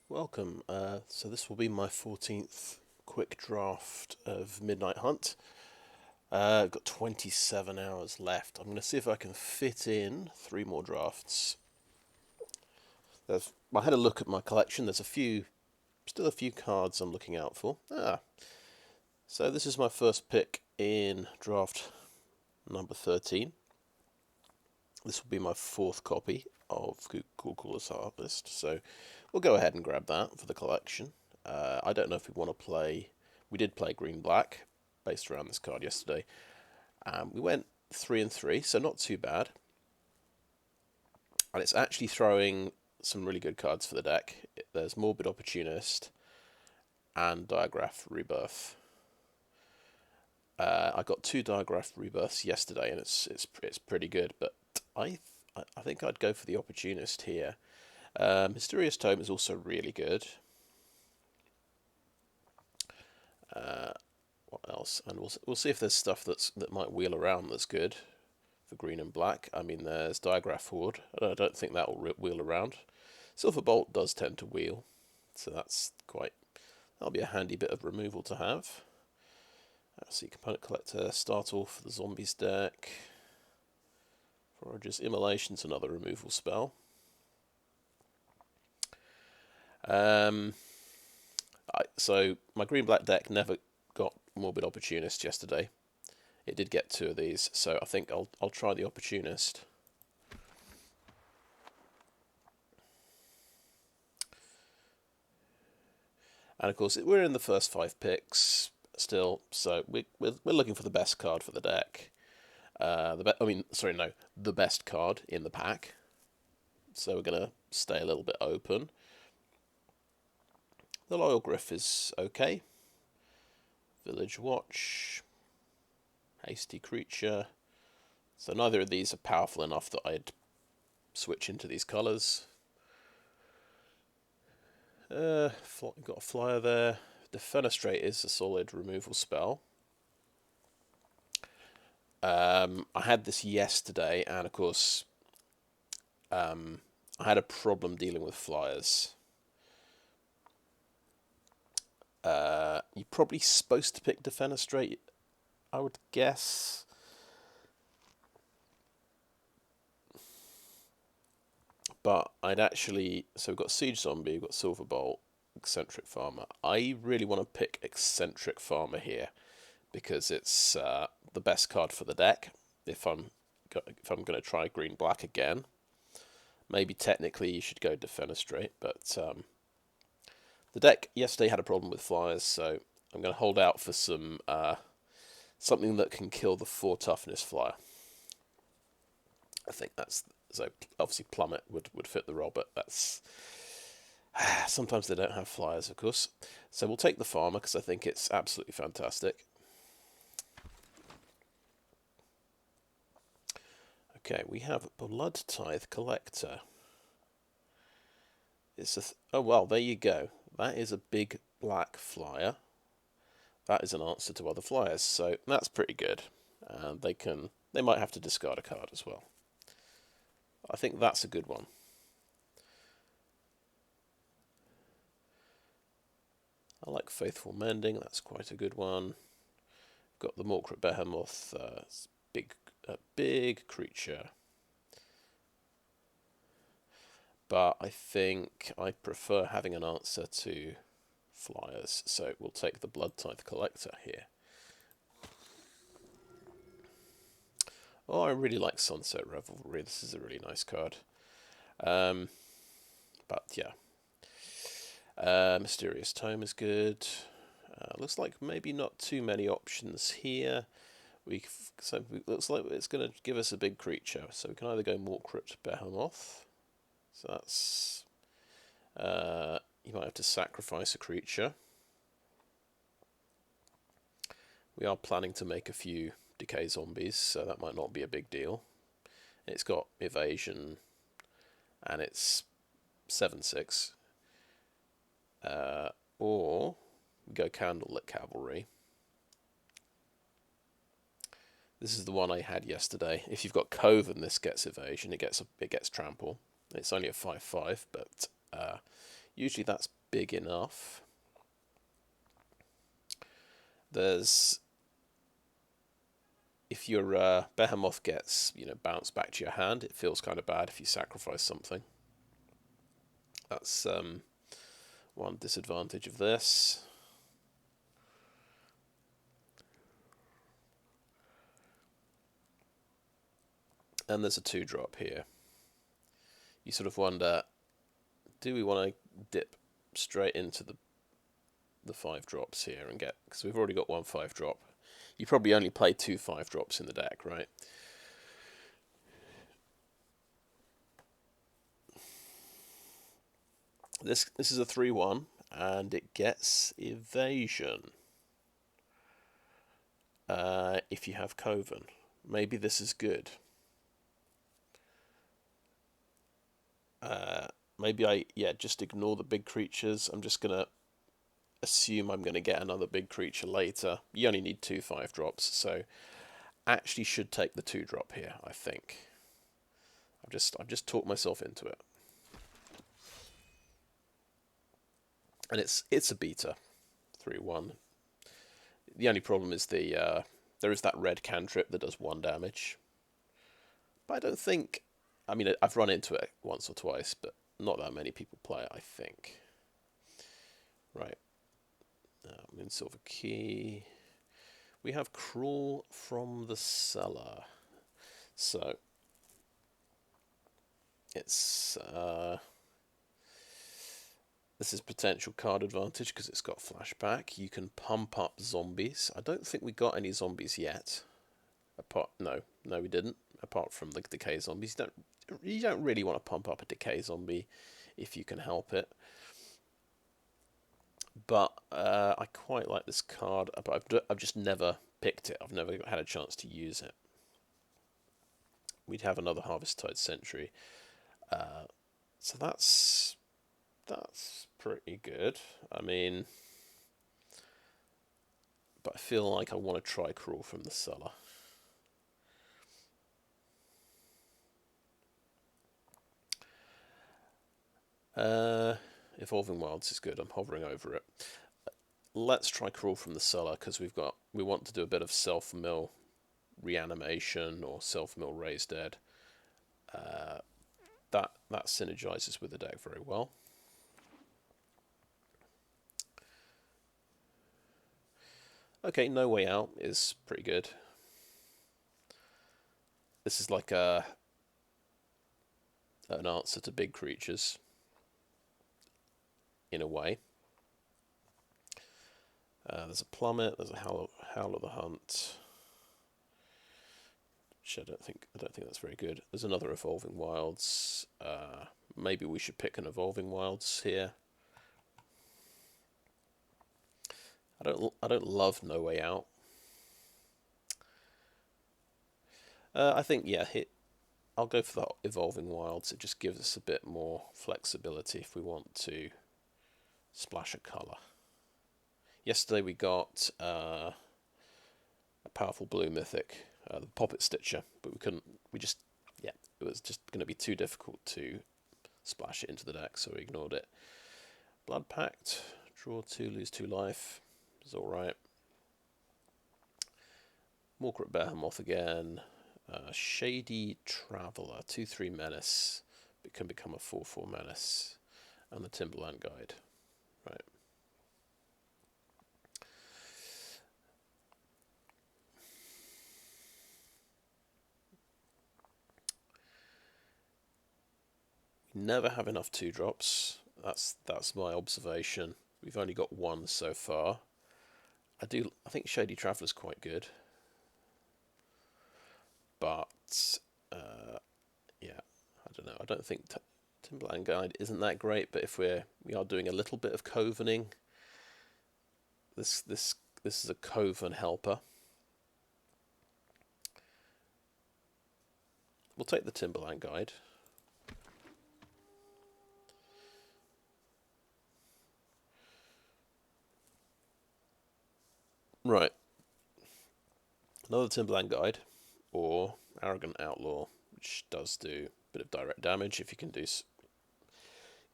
Welcome. So this will be my 14th quick draft of Midnight Hunt. I've got 27 hours left. I'm going to see if I can fit in 3 more drafts. I had a look at my collection. There's still a few cards I'm looking out for. So this is my first pick in draft number 13. This will be my 4th copy of Ghoulcaller's Harvest. So we'll go ahead and grab that for the collection. I don't know if we want to play. We did play green-black based around this card yesterday. We went 3 and 3, so not too bad. And it's actually throwing some really good cards for the deck. There's Morbid Opportunist and Diagraph Rebirth. I got 2 Diagraph Rebirths yesterday, and it's pretty good. But I think I'd go for the Opportunist here. Mysterious Tome is also really good. What else? And we'll see if there's stuff that might wheel around that's good for green and black. I mean, there's Diagraph Horde. I don't think that will wheel around. Silver Bolt does tend to wheel, so that'll be a handy bit of removal to have. Let's see, Component Collector, start off the Zombies deck. Forager's Immolation's another removal spell. So my green-black deck never got Morbid Opportunist yesterday. It did get 2 of these, so I think I'll try the Opportunist. And of course, we're in the first 5 picks still, so we're looking for the best card for the deck. The best card in the pack. So we're gonna stay a little bit open. The Loyal Gryph is okay. Village Watch, Hasty Creature. So neither of these are powerful enough that I'd switch into these colours. Got a flyer there. Defenestrate is a solid removal spell. I had this yesterday, and of course, I had a problem dealing with flyers. You're probably supposed to pick Defenestrate, I would guess. But so we've got Siege Zombie, we've got Silver Bolt, Eccentric Farmer. I really want to pick Eccentric Farmer here because it's the best card for the deck. If I'm going to try green-black again, maybe technically you should go Defenestrate, but the deck yesterday had a problem with flyers, so I'm going to hold out for something that can kill the 4 toughness flyer. I think so obviously Plummet would fit the role, but that's sometimes they don't have flyers, of course. So we'll take the Farmer because I think it's absolutely fantastic. Okay, we have Bloodtithe Collector. Oh well, there you go. That is a big black flyer. That is an answer to other flyers, so that's pretty good. And they might have to discard a card as well. I think that's a good one. I like Faithful Mending, that's quite a good one. Got the Morkrut Behemoth, big creature. But I think I prefer having an answer to flyers, so we'll take the Bloodtithe Collector here. Oh, I really like Sunset Revelry. This is a really nice card. But yeah. Mysterious Tome is good. Looks like maybe not too many options here. Looks like it's going to give us a big creature. So we can either go Morkrut Behemoth. So that's... you might have to sacrifice a creature. We are planning to make a few Decay Zombies, so that might not be a big deal. It's got evasion, and it's 7/6. Or we go Candlelit Cavalry. This is the one I had yesterday. If you've got Coven, this gets evasion. It gets trample. It's only a 5/5, but Usually that's big enough. There's... If your Behemoth gets, bounced back to your hand, it feels kind of bad if you sacrifice something. That's one disadvantage of this. And there's a 2-drop here. You sort of wonder, do we want to dip straight into the 5 drops here and get... Because we've already got one 5-drop. You probably only play 2 5-drops in the deck, right? This is a 3/1, and it gets evasion. If you have Coven. Maybe this is good. Maybe just ignore the big creatures. I'm just going to assume I'm going to get another big creature later. You only need 2 5-drops, so actually should take the 2-drop here, I think. I've just talked myself into it. And it's a beta, 3/1. The only problem is there is that red cantrip that does 1 damage. But I don't think... I mean, I've run into it once or twice, but not that many people play it, I think. Right. I'm in Silver Key. We have Crawl from the Cellar. So, it's... this is potential card advantage because it's got flashback. You can pump up zombies. I don't think we got any zombies yet. No, we didn't. Apart from the decay zombies, you don't really want to pump up a decay zombie if you can help it. But I quite like this card, but I've just never picked it. I've never had a chance to use it. We'd have another Harvest-Tide Sentry. So that's pretty good. I mean, but I feel like I want to try Crawl from the Cellar. Evolving Wilds is good. I'm hovering over it. Let's try Crawl from the Cellar because we want to do a bit of self-mill reanimation or self-mill raise dead. That synergizes with the deck very well. Okay, No Way Out is pretty good. This is like an answer to big creatures, in a way. There's a Plummet. There's a Howl of the Hunt. Which I don't think that's very good. There's another Evolving Wilds. Maybe we should pick an Evolving Wilds here. I don't love No Way Out. I think I'll go for the Evolving Wilds. It just gives us a bit more flexibility if we want to splash a colour. Yesterday we got a powerful blue mythic, the Poppet Stitcher, but we couldn't. It was just going to be too difficult to splash it into the deck, so we ignored it. Blood Pact, draw 2, lose 2 life. It's alright. Morcrut Behemoth again. Shady Traveller, 2/3 menace. It can become a 4/4 menace. And the Timberland Guide. Right. We never have enough 2-drops. That's my observation. We've only got 1 so far. I think Shady Traveller's quite good. But I don't know. I don't think Timberland Guide isn't that great. But if we are doing a little bit of covening, this is a coven helper. We'll take the Timberland Guide. Right. Another Timberland Guide, or Arrogant Outlaw, which does do a bit of direct damage if you can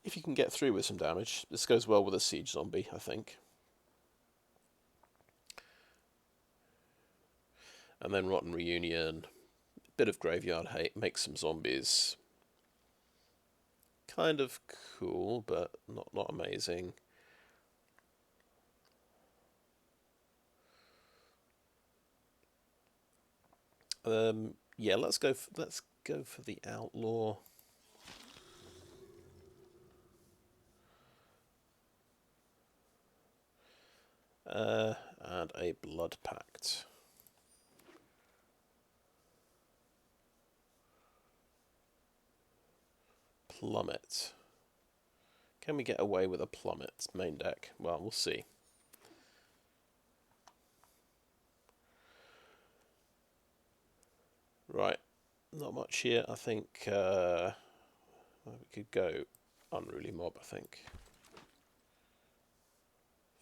if you can get through with some damage. This goes well with a Siege Zombie, I think. And then Rotten Reunion, bit of Graveyard Hate, make some zombies. Kind of cool, but not amazing. Yeah, let's go for the Outlaw. And a Blood Pact. Plummet. Can we get away with a Plummet main deck? Well, we'll see. Right, not much here. I think we could go Unruly Mob, I think.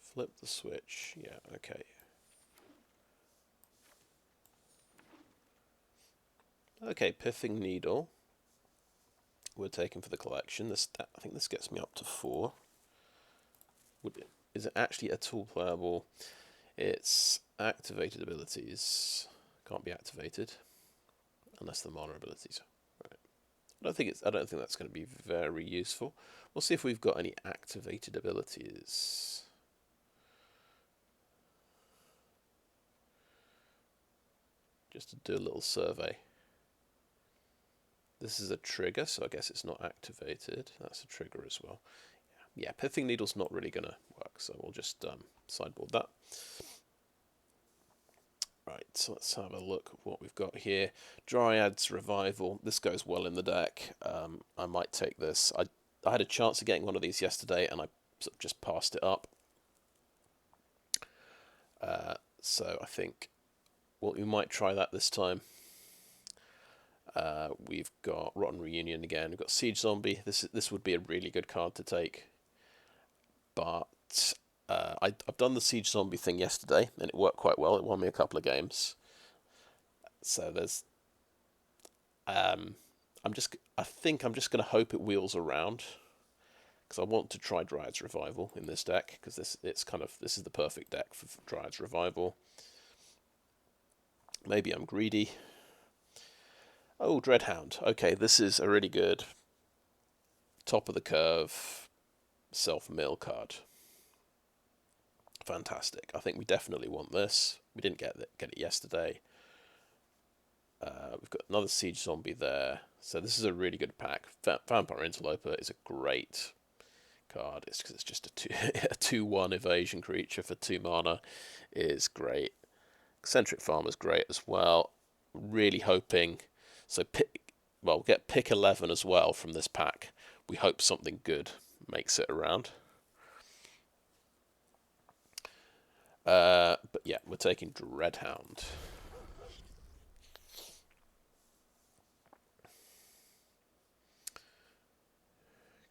Flip the switch. Yeah, okay. Okay, Pithing Needle. We're taking for the collection. I think this gets me up to 4. Is it actually at all playable? Its activated abilities can't be activated unless the mana abilities. Right. I don't think that's going to be very useful. We'll see if we've got any activated abilities. Just to do a little survey. This is a trigger, so I guess it's not activated. That's a trigger as well. Yeah, Pithing Needle's not really going to work, so we'll just sideboard that. Right, so let's have a look at what we've got here. Dryad's Revival. This goes well in the deck. I might take this. I had a chance of getting one of these yesterday, and I sort of just passed it up. So I think we might try that this time. We've got Rotten Reunion again. We've got Siege Zombie. This would be a really good card to take. But I've done the Siege Zombie thing yesterday, and it worked quite well. It won me a couple of games. So there's... I think I'm just going to hope it wheels around, because I want to try Dryad's Revival in this deck, because this is the perfect deck for Dryad's Revival. Maybe I'm greedy. Oh, Dreadhound. Okay, this is a really good top of the curve self-mill card. Fantastic. I think we definitely want this. We didn't get it yesterday. We've got another Siege Zombie there. So this is a really good pack. Vampire Interloper is a great card. It's just a 2/1 evasion creature for 2 mana is great. Eccentric Farmer is great as well. Really hoping... So we'll get pick 11 as well from this pack. We hope something good makes it around. But yeah, we're taking Dreadhound.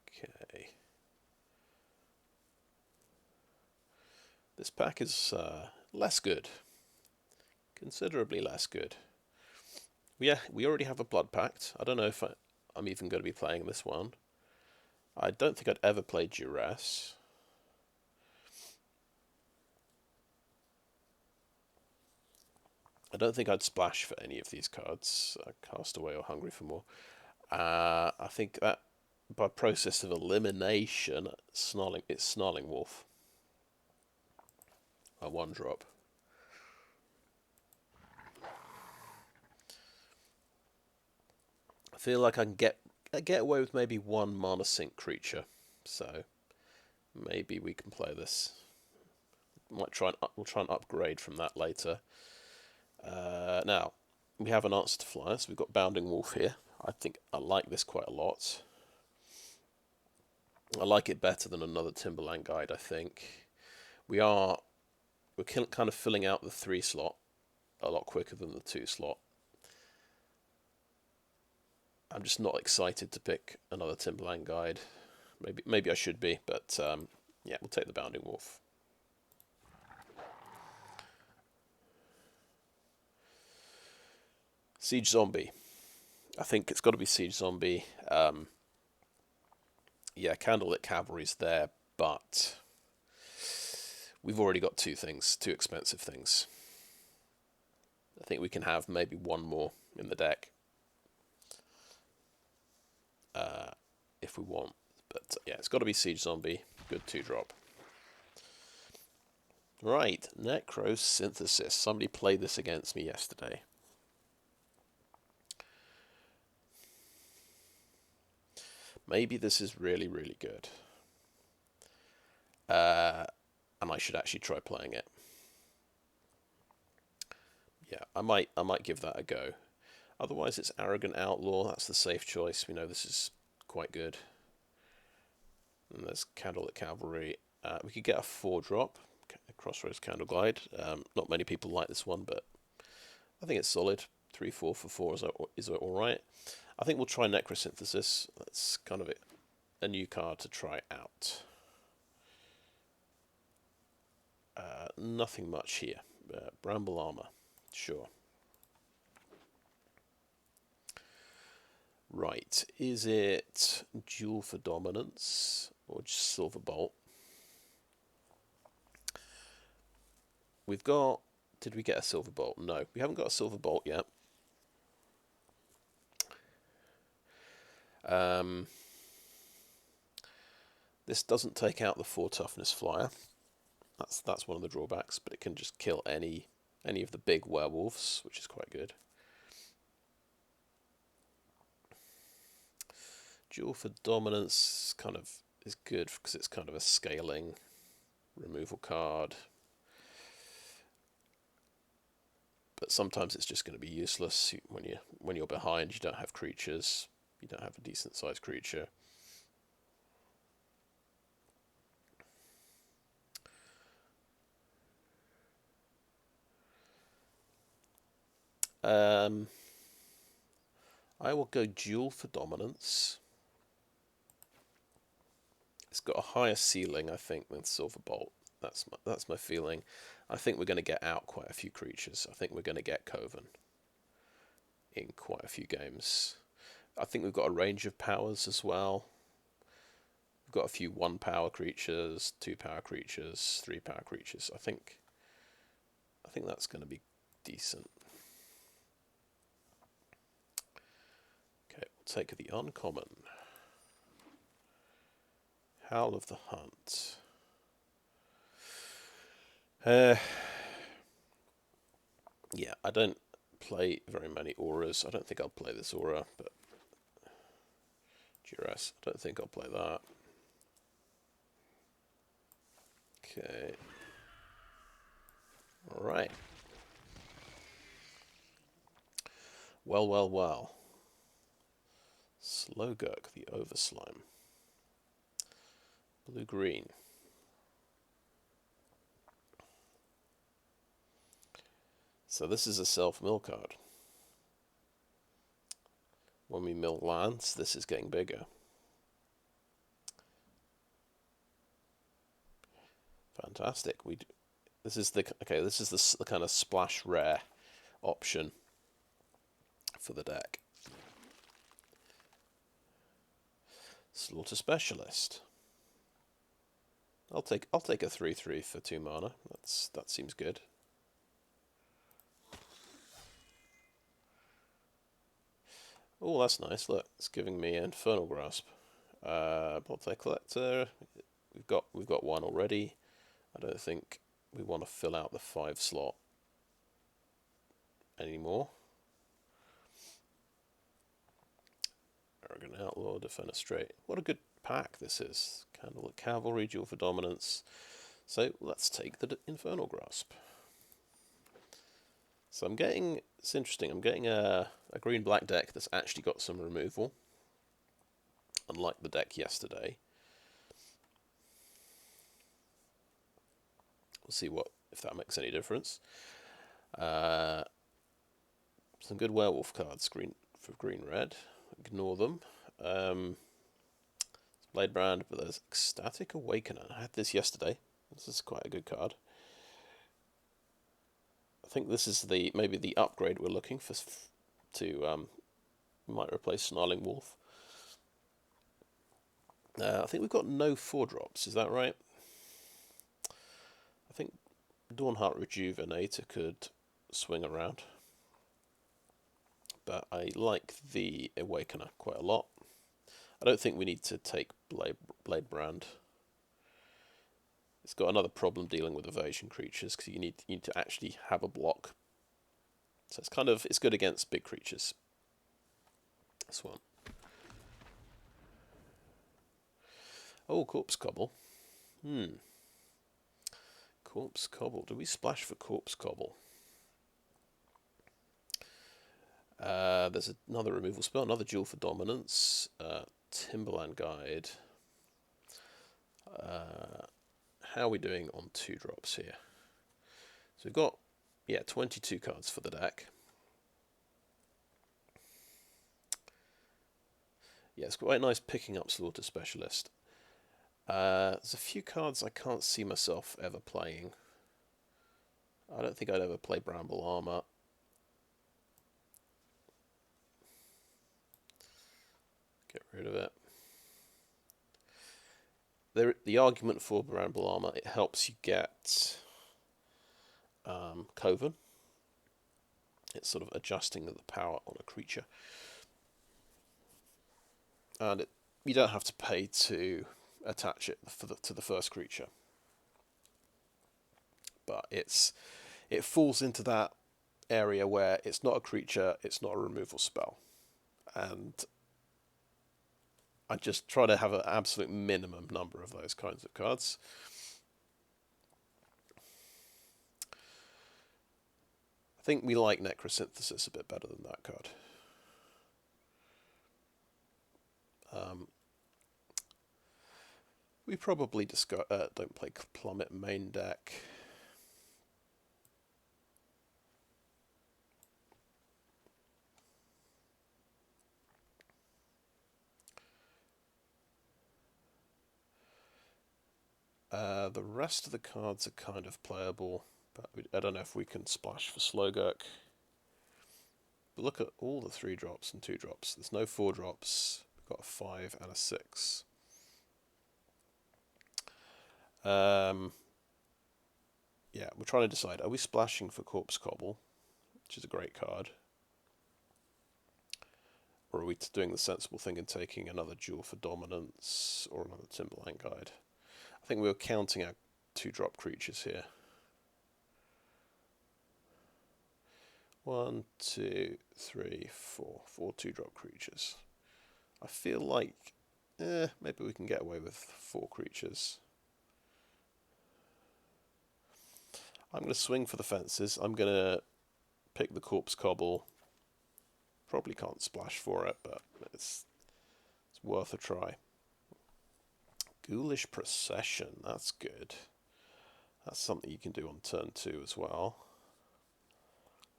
Okay. This pack is less good. Considerably less good. Yeah, we already have a Blood Pact. I don't know if I'm even going to be playing this one. I don't think I'd ever play Duress. I don't think I'd splash for any of these cards, Castaway or Hungry for More. I think that by process of elimination, it's Snarling Wolf. A 1-drop. I feel like I can get away with maybe 1 mana sink creature, so maybe we can play this. We'll try and upgrade from that later. Now we have an answer to flyer, so we've got Bounding Wolf here. I think I like this quite a lot. I like it better than another Timberland Guide. I think we're kind of filling out the 3 slot a lot quicker than the 2 slot. I'm just not excited to pick another Timberland Guide. Maybe I should be, but yeah, we'll take the Bounding Wolf. Siege Zombie. I think it's got to be Siege Zombie. yeah, Candlelit Cavalry's there, but we've already got two expensive things. I think we can have maybe one more in the deck if we want. But yeah, it's got to be Siege Zombie. Good 2-drop. Right, Necrosynthesis. Somebody played this against me yesterday. Maybe this is really, really good. And I should actually try playing it. Yeah, I might give that a go. Otherwise, it's Arrogant Outlaw. That's the safe choice. We know this is quite good. And there's Candlelit Cavalry. We could get a 4-drop. Crossroads Candle Glide. Not many people like this one, but I think it's solid. 3/4 for 4 is alright. I think we'll try Necrosynthesis. That's kind of a new card to try out. Nothing much here. Bramble Armor. Sure. Right. Is it Duel for Dominance or just Silver Bolt? We've got... Did we get a Silver Bolt? No, we haven't got a Silver Bolt yet. This doesn't take out the 4 toughness flyer. That's one of the drawbacks, but it can just kill any of the big werewolves, which is quite good. Duel for Dominance kind of is good because it's kind of a scaling removal card. But sometimes it's just going to be useless when you're behind. You don't have creatures. You don't have a decent sized creature. I will go Duel for Dominance. It's got a higher ceiling, I think, than Silver Bolt. That's my feeling. I think we're going to get out quite a few creatures. I think we're going to get Coven in quite a few games. I think we've got a range of powers as well. We've got a few 1-power creatures, 2-power creatures, 3-power creatures. I think that's going to be decent. Okay, we'll take the uncommon. Howl of the Hunt. Yeah, I don't play very many auras. I don't think I'll play this aura, but Duress, I don't think I'll play that. Okay. Alright. Well. Slogurk, the Overslime. Blue-green. So this is a self-mill card. When we mill lands, this is getting bigger. Fantastic. This is the kind of splash rare option for the deck. Slaughter Specialist. I'll take a 3/3 for 2 mana. That seems good. Oh, that's nice. Look, it's giving me Infernal Grasp. Bloodtithe Collector. We've got one already. I don't think we want to fill out the 5 slot anymore. Arrogant Outlaw, Defenestrate. What a good pack this is. Candlelit Cavalry, Duel for Dominance. So let's take the Infernal Grasp. So it's interesting, I'm getting a green-black deck that's actually got some removal, unlike the deck yesterday. We'll see if that makes any difference. Some good werewolf cards, green-red. Ignore them. Bladebrand, but there's Ecstatic Awakener. I had this yesterday. This is quite a good card. I think this is maybe the upgrade we're looking for might replace Snarling Wolf. I think we've got no 4-drops, is that right? I think Dawnheart Rejuvenator could swing around. But I like the Awakener quite a lot. I don't think we need to take Blade Brand. It's got another problem dealing with evasion creatures, because you need to actually have a block. So it's good against big creatures. This one. Oh, Corpse Cobble. Corpse Cobble. Do we splash for Corpse Cobble? There's another removal spell, another Duel for Dominance, Timberland Guide. How are we doing on 2-drops here? So we've got, 22 cards for the deck. Yeah, it's quite nice picking up Slaughter Specialist. There's a few cards I can't see myself ever playing. I don't think I'd ever play Bramble Armor. Get rid of it. The argument for Bramble Armor, it helps you get Coven. It's sort of adjusting the power on a creature. And you don't have to pay to attach it to the first creature. But it falls into that area where it's not a creature, it's not a removal spell. And I just try to have an absolute minimum number of those kinds of cards. I think we like Necrosynthesis a bit better than that card. We probably don't play Plummet main deck. The rest of the cards are kind of playable, but I don't know if we can splash for Slogurk. But look at all the 3-drops and 2-drops. There's no 4-drops. We've got a 5 and a 6. Yeah, we're trying to decide, are we splashing for Corpse Cobble, which is a great card, or are we doing the sensible thing and taking another Duel for Dominance or another Timberland Guide? I think we were counting our 2-drop creatures here. 1, 2, 3, 4. 4 2-drop creatures. I feel like maybe we can get away with 4 creatures. I'm going to swing for the fences. I'm going to pick the Corpse Cobble. Probably can't splash for it, but it's worth a try. Ghoulish Procession, that's good. That's something you can do on turn 2 as well.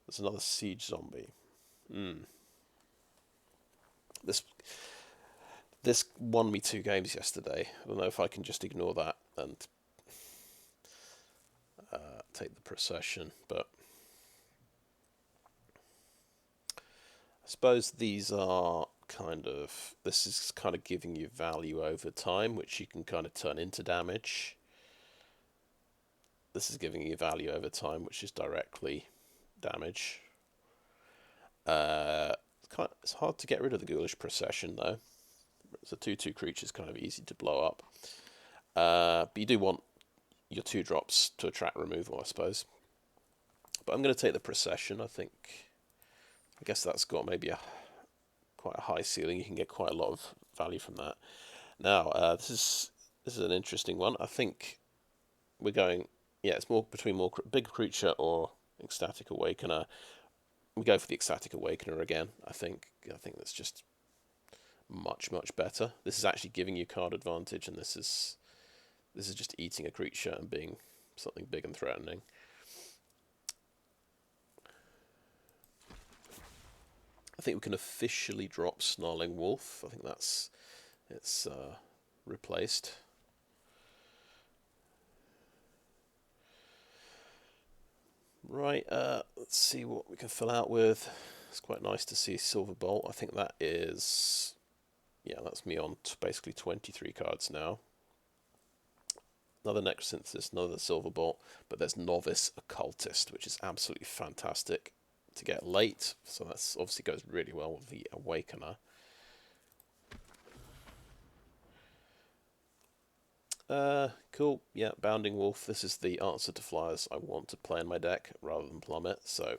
There's another Siege Zombie. This won me 2 games yesterday. I don't know if I can just ignore that and take the Procession, but I suppose these are this is kind of giving you value over time, which you can kind of turn into damage. This is giving you value over time, which is directly damage. It's hard to get rid of the Ghoulish Procession, though. It's a 2/2 creature, is kind of easy to blow up. But you do want your 2-drops to attract removal, I suppose. But I'm going to take the Procession. I guess that's got maybe quite a high ceiling. You can get quite a lot of value from that. Now, this is an interesting one. I think we're going, it's more between big creature or Ecstatic Awakener. We go for the Ecstatic Awakener again. I think that's just much, much better. This is actually giving you card advantage, and this is just eating a creature and being something big and threatening. I think we can officially drop Snarling Wolf. I think it's replaced. Right, let's see what we can fill out with. It's quite nice to see Silver Bolt. I think that is Yeah, that's me on basically 23 cards now. Another Necrosynthesis, another Silver Bolt, but there's Novice Occultist, which is absolutely fantastic to get late. So that's obviously goes really well with the Awakener. Cool. Yeah, Bounding Wolf. This is the answer to flyers I want to play in my deck rather than Plummet. So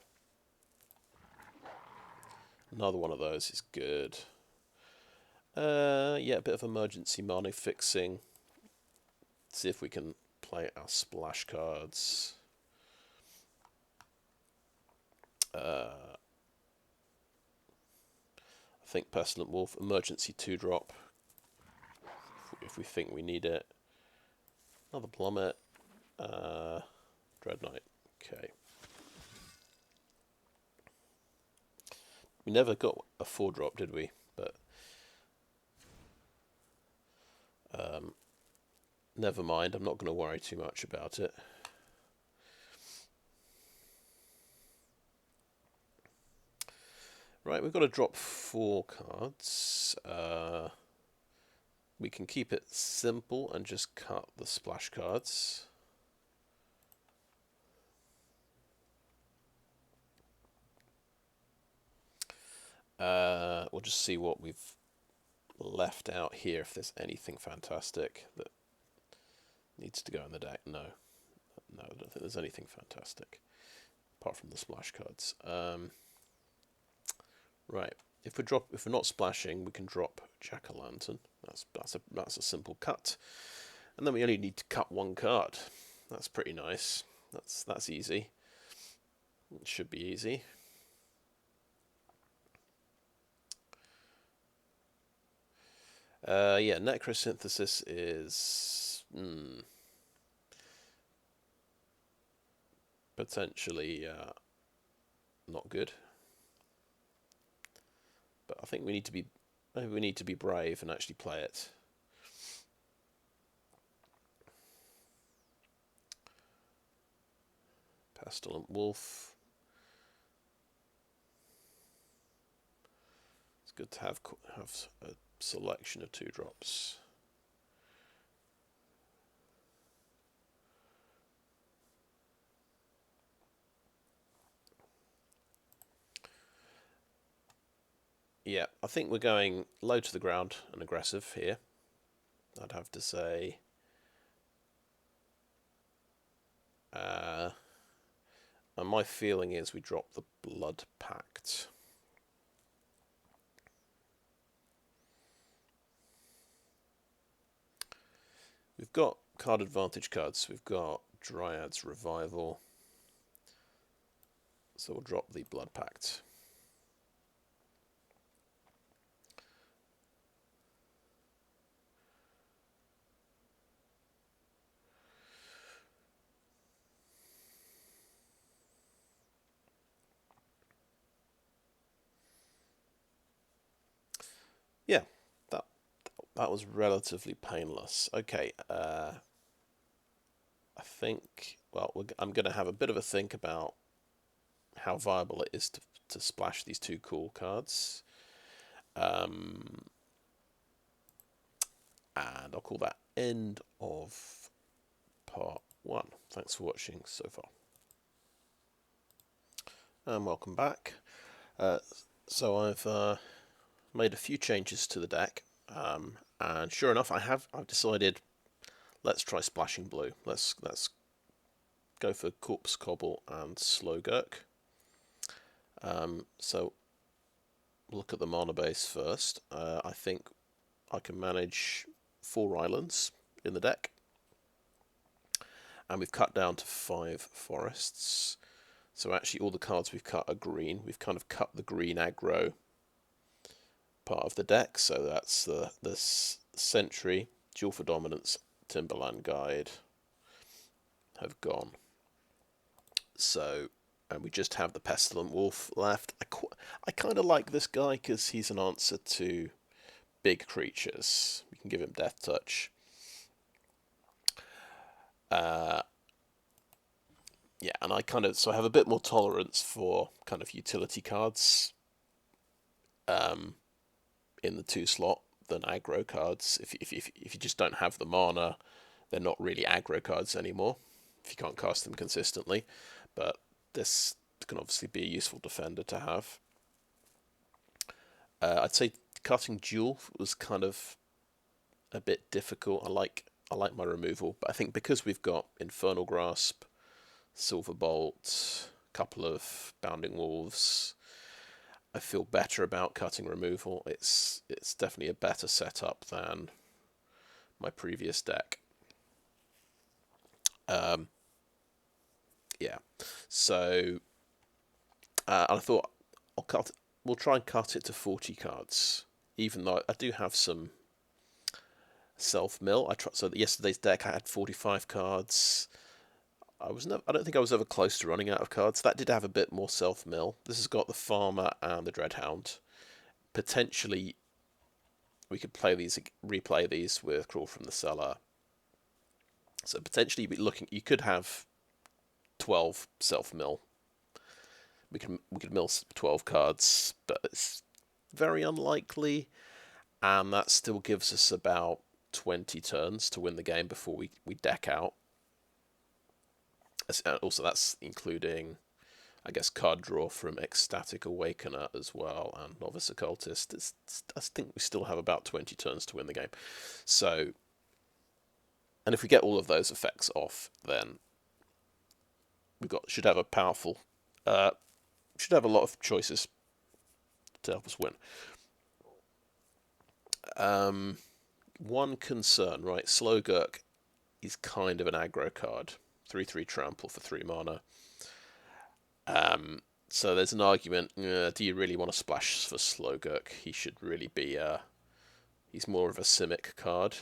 another one of those is good. Yeah, a bit of emergency mana fixing. See if we can play our splash cards. I think Pestilent Wolf, emergency 2-drop, if we think we need it. Another Plummet. Dread Knight. Okay. We never got a 4-drop, did we? But never mind. I'm not going to worry too much about it. Right, we've got to drop 4 cards. We can keep it simple and just cut the splash cards. We'll just see what we've left out here, if there's anything fantastic that needs to go in the deck. No, I don't think there's anything fantastic apart from the splash cards. Right, if we're not splashing, we can drop Jack-o'-lantern. That's a simple cut, and then we only need to cut 1 card. That's pretty nice. That's easy. It should be easy. Yeah, Necrosynthesis is potentially not good, but I think maybe we need to be brave and actually play it. Pestilent Wolf. It's good to have a selection of 2-drops. Yeah, I think we're going low to the ground and aggressive here. I'd have to say. And my feeling is we drop the Blood Pact. We've got card advantage cards. We've got Dryad's Revival. So we'll drop the Blood Pact. Yeah, that was relatively painless. Okay, I think, well, I'm going to have a bit of a think about how viable it is to splash these 2 cool cards. And I'll call that end of part 1. Thanks for watching so far. And welcome back. So I've made a few changes to the deck, and sure enough, I've decided let's try splashing blue. Let's go for Corpse Cobble and Slogurk. So look at the mana base first. I think I can manage 4 islands in the deck, and we've cut down to 5 forests. So actually all the cards we've cut are green. We've kind of cut the green aggro part of the deck, so that's the Sentry, Duel for Dominance, Timberland Guide have gone. So, and we just have the Pestilent Wolf left. I kind of like this guy because he's an answer to big creatures. We can give him Death Touch. Yeah, and I have a bit more tolerance for kind of utility cards in the 2 slot than aggro cards. If you just don't have the mana, they're not really aggro cards anymore if you can't cast them consistently. But this can obviously be a useful defender to have. I'd say cutting Duel was kind of a bit difficult. I like my removal, but I think because we've got Infernal Grasp, Silverbolt, a couple of Bounding Wolves, I feel better about cutting removal. It's definitely a better setup than my previous deck. Yeah, so I thought we'll try and cut it to 40 cards, even though I do have some self-mill. So yesterday's deck I had 45 cards. I don't think I was ever close to running out of cards. That did have a bit more self-mill. This has got the Farmer and the Dreadhound. Potentially, we could replay these with Crawl from the Cellar. So potentially, you could have 12 self-mill. We could mill 12 cards, but it's very unlikely, and that still gives us about 20 turns to win the game before we deck out. Also, that's including, I guess, card draw from Ecstatic Awakener as well, and Novice Occultist. I think we still have about 20 turns to win the game. So, and if we get all of those effects off, then should have a powerful, should have a lot of choices to help us win. One concern, right? Slogurk is kind of an aggro card. 3/3 trample for 3 mana. So there's an argument, do you really want to splash for Slogurk? He should really be, he's more of a Simic card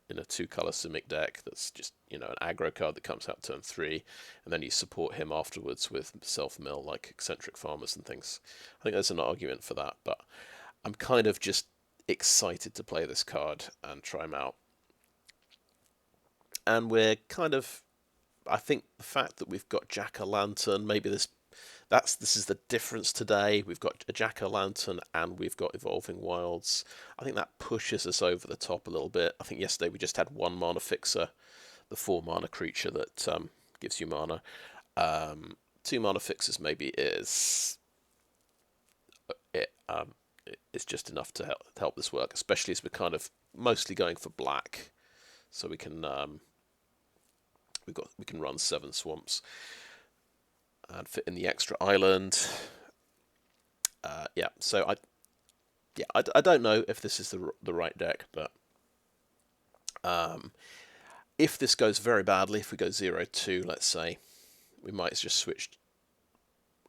in a 2-color Simic deck that's just, an aggro card that comes out turn 3, and then you support him afterwards with self-mill like Eccentric Farmers and things. I think there's an argument for that, but I'm kind of just excited to play this card and try him out. And we're kind of, I think the fact that we've got Jack-o'-lantern, maybe this is the difference today. We've got a Jack-o'-lantern and we've got Evolving Wilds. I think that pushes us over the top a little bit. I think yesterday we just had 1 mana fixer, the 4 mana creature that gives you mana. 2 mana fixers maybe is it's just enough to help this work, especially as we're kind of mostly going for black, so we can we can run 7 swamps and fit in the extra island. So I don't know if this is the right deck, but if this goes very badly, if we go 0-2, let's say, we might just switch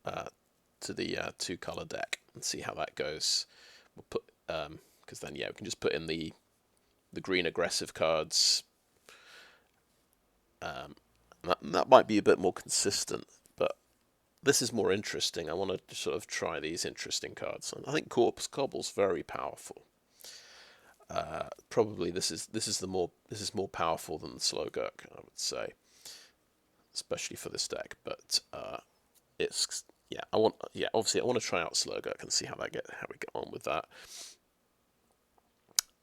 to the 2-color deck and see how that goes. We'll put because then we can just put in the green aggressive cards. That might be a bit more consistent, but this is more interesting. I want to sort of try these interesting cards, and I think Corpse Cobble's very powerful. Probably this is more powerful than the Slogurk, I would say, especially for this deck. But obviously I want to try out Slogurk and see how we get on with that.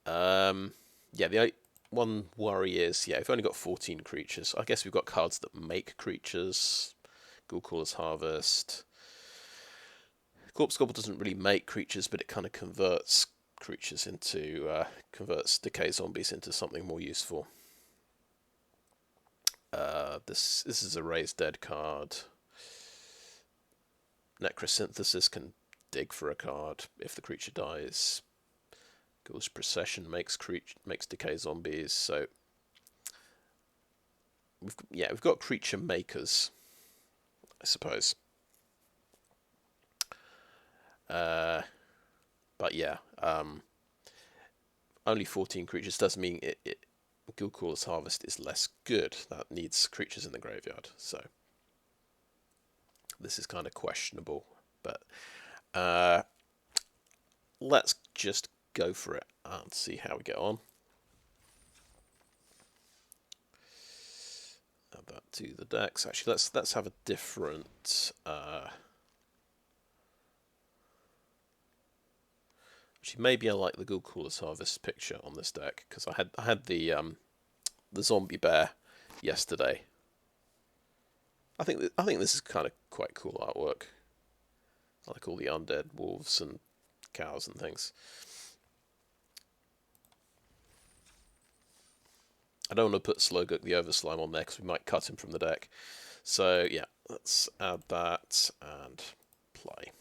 The one worry is, we've only got 14 creatures. I guess we've got cards that make creatures. Ghoulcaller's Harvest. Corpse Cobble doesn't really make creatures, but it kind of converts creatures converts decay zombies into something more useful. This is a Raise Dead card. Necrosynthesis can dig for a card if the creature dies. Ghoulish Procession makes decay zombies. So we've got creature makers, I suppose. Only 14 creatures does mean Ghoulcaller's Harvest is less good. That needs creatures in the graveyard. So this is kind of questionable, but let's just go for it and see how we get on. Add that to the decks. Actually, let's have a different. Actually, maybe I like the Ghoulcaller's Harvest picture on this deck because I had the zombie bear yesterday. I think this is kind of quite cool artwork. I like all the undead wolves and cows and things. I don't want to put Slogurk the Overslime on there because we might cut him from the deck. So yeah, let's add that and play.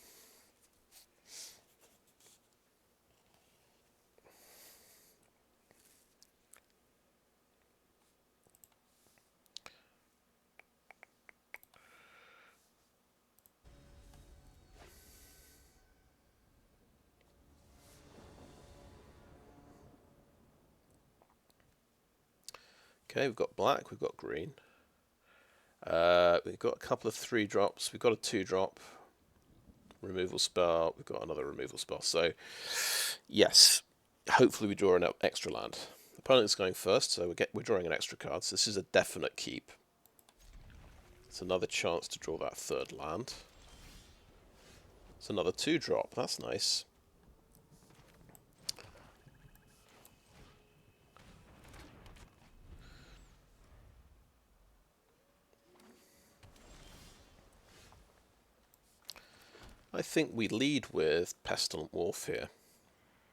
Okay, we've got black, we've got green. We've got a couple of 3-drops. We've got a 2-drop removal spell. We've got another removal spell. So, yes, hopefully we draw an extra land. The opponent's going first, so we're drawing an extra card. So this is a definite keep. It's another chance to draw that 3rd land. It's another 2-drop. That's nice. I think we lead with Pestilent Wolf here.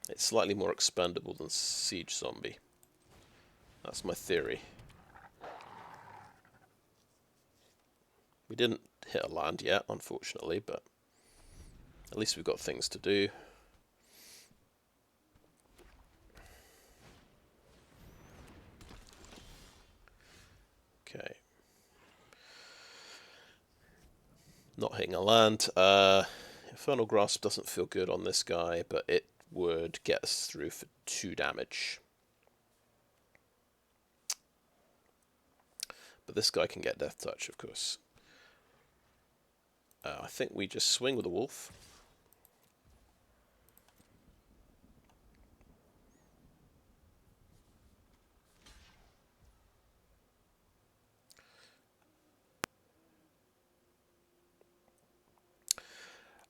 It's slightly more expendable than Siege Zombie. That's my theory. We didn't hit a land yet, unfortunately, but at least we've got things to do. Okay. Not hitting a land. Infernal Grasp doesn't feel good on this guy, but it would get us through for 2 damage. But this guy can get Death Touch, of course. I think we just swing with a wolf.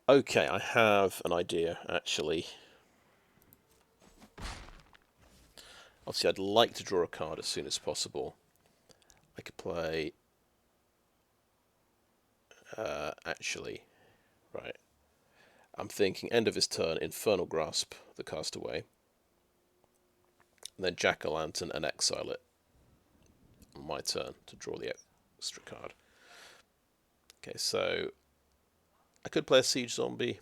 Okay, I have an idea, actually. Obviously, I'd like to draw a card as soon as possible. I could play... actually, right. I'm thinking end of his turn, Infernal Grasp, the castaway. And then Jack-o'-lantern and exile it on my turn to draw the extra card. Okay, so I could play a Siege Zombie.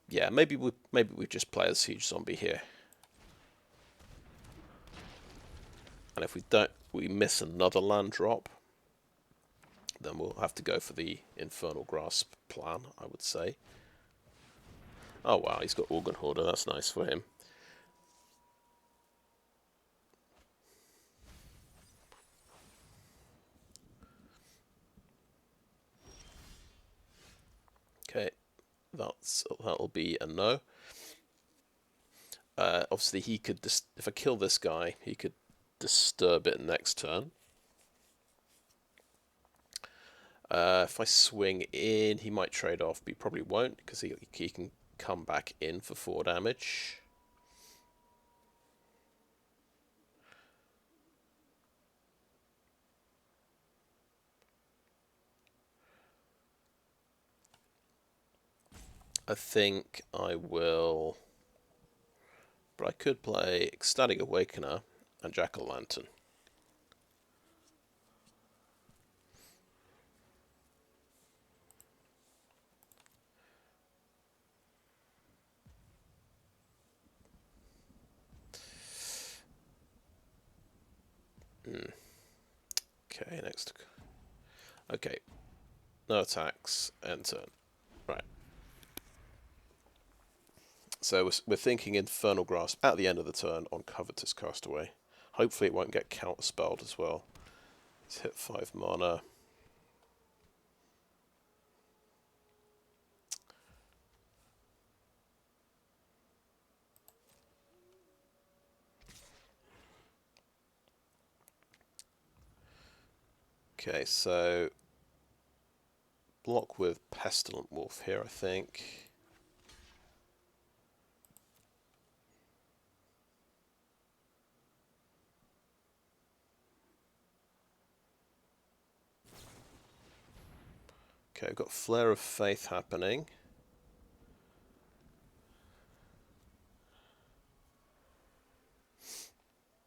Yeah, maybe we just play a Siege Zombie here. And if we miss another land drop, then we'll have to go for the Infernal Grasp plan, I would say. Oh wow, he's got Organ Hoarder, that's nice for him. Okay, that'll be a no. Obviously he could, if I kill this guy, he could disturb it next turn. If I swing in, he might trade off, but he probably won't, because he can come back in for 4 damage. I think I will... But I could play Ecstatic Awakener and Jack-o'-lantern. Okay, next. Okay, no attacks, end turn. Right. So we're thinking Infernal Grasp at the end of the turn on Covetous Castaway. Hopefully it won't get counterspelled as well. Let's hit 5 mana. Okay, so block with Pestilent Wolf here, I think. Okay, we've got Flare of Faith happening.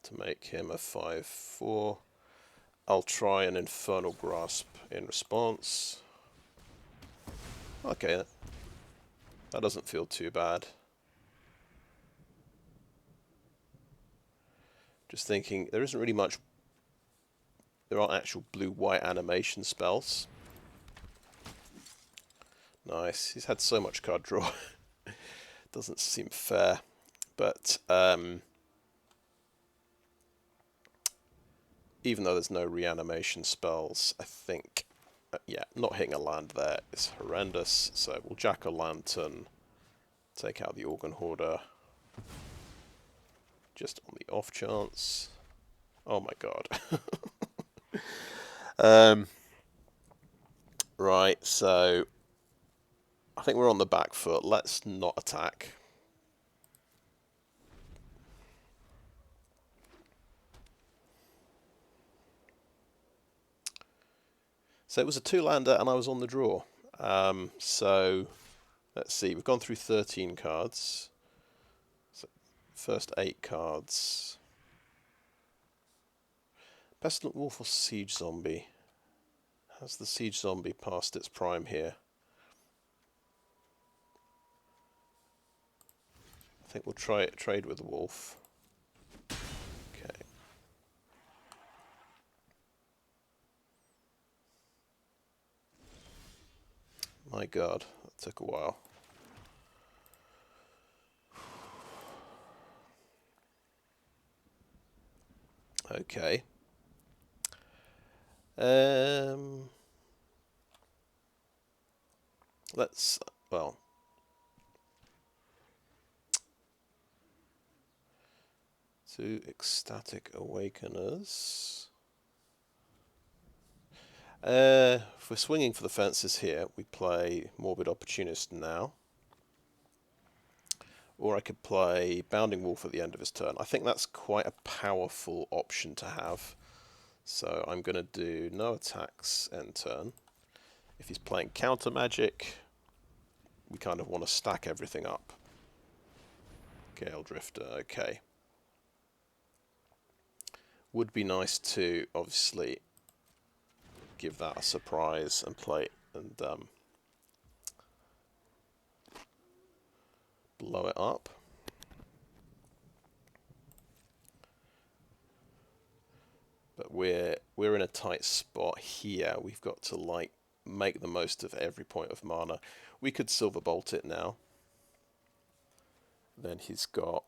To make him a 5/4. I'll try an Infernal Grasp in response. Okay, that doesn't feel too bad. Just thinking, there isn't really much... There aren't actual blue-white animation spells. Nice. He's had so much card draw. Doesn't seem fair. But even though there's no reanimation spells, I think, yeah, not hitting a land there is horrendous. So we'll Jack-o'-lantern, take out the Organ Hoarder, just on the off chance. Oh my god. Right, so I think we're on the back foot. Let's not attack. So it was a 2-lander and I was on the draw. So let's see, we've gone through 13 cards. So first 8 cards. Pestilent Wolf or Siege Zombie? Has the Siege Zombie passed its prime here? I think we'll trade with the Wolf. Okay. My god, that took a while. Okay. Let's, well... Two Ecstatic Awakeners. If we're swinging for the fences here, we play Morbid Opportunist now. Or I could play Bounding Wolf at the end of his turn. I think that's quite a powerful option to have. So I'm going to do no attacks end turn. If he's playing counter magic, we kind of want to stack everything up. Gale Drifter, okay. Would be nice to obviously give that a surprise and play and blow it up. But we're in a tight spot here. We've got to like make the most of every point of mana. We could Silver Bolt it now. Then he's got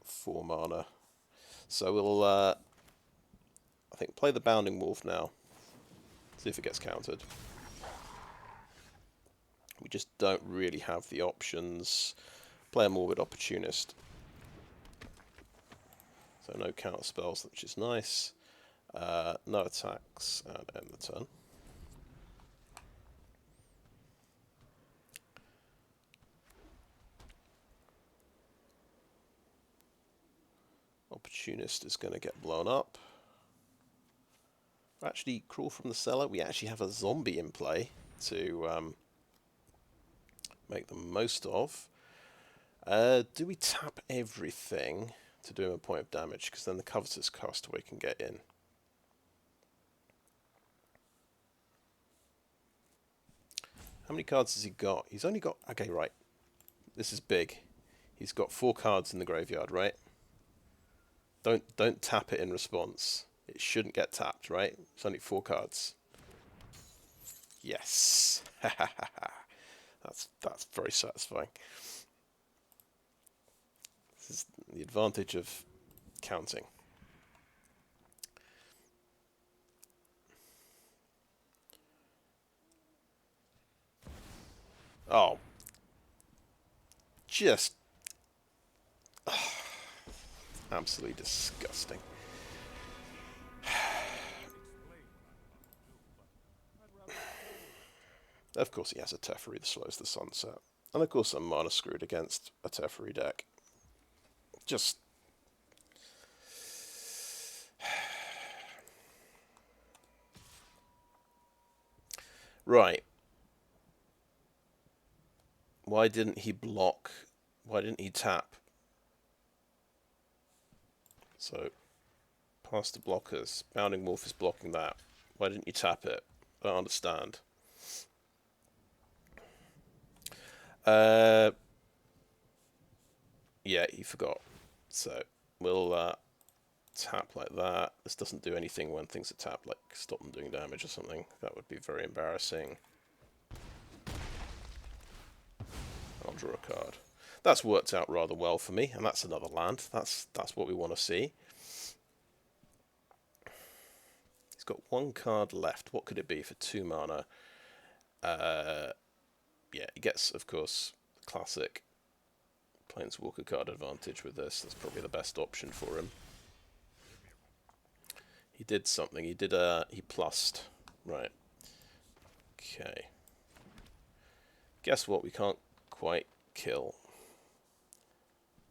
4 mana. So we'll I think play the Bounding Wolf now. See if it gets countered. We just don't really have the options. Play a Morbid Opportunist. So no counter spells, which is nice. No attacks, and end the turn. Opportunist is going to get blown up. Actually, Crawl from the Cellar. We actually have a zombie in play to make the most of. Do we tap everything to do him a point of damage? Because then the Covetous Castaway can get in. How many cards has he got? He's only got... Okay, right. This is big. He's got 4 cards in the graveyard, right? Don't tap it in response. It shouldn't get tapped, right? It's only 4 cards. Yes. That's very satisfying. This is the advantage of counting. Oh. Just... absolutely disgusting. Of course he has a Teferi that slows the sunset. And of course I'm mana screwed against a Teferi deck. Just... Right. Why didn't he block? Why didn't he tap? So, past the blockers. Bounding Wolf is blocking that. Why didn't you tap it? I don't understand. Yeah, he forgot. So, we'll tap like that. This doesn't do anything when things are tapped, like stop them doing damage or something. That would be very embarrassing. I'll draw a card. That's worked out rather well for me, and that's another land. That's what we want to see. He's got one card left. What could it be for 2 mana? Yeah, he gets, of course, the classic Planeswalker card advantage with this. That's probably the best option for him. He did something. He did he plussed. Right. Okay. Guess what? We can't quite kill.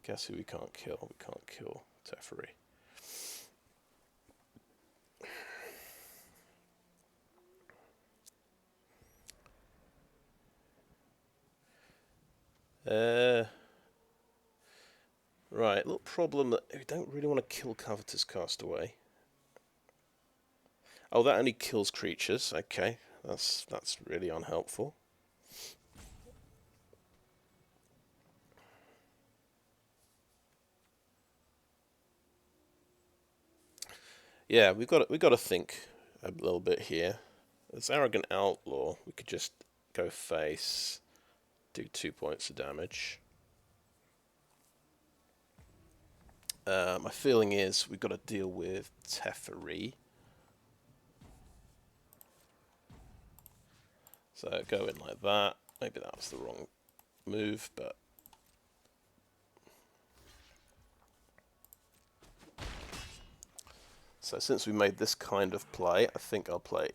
Guess who we can't kill? We can't kill Teferi. Right, little problem that we don't really want to kill Covetous Castaway. Oh, that only kills creatures. Okay, that's really unhelpful. Yeah, we got to think a little bit here. As Arrogant Outlaw, we could just go face, do 2 points of damage. My feeling is we've got to deal with Teferi. So go in like that. Maybe that was the wrong move, but... So since we made this kind of play, I think I'll play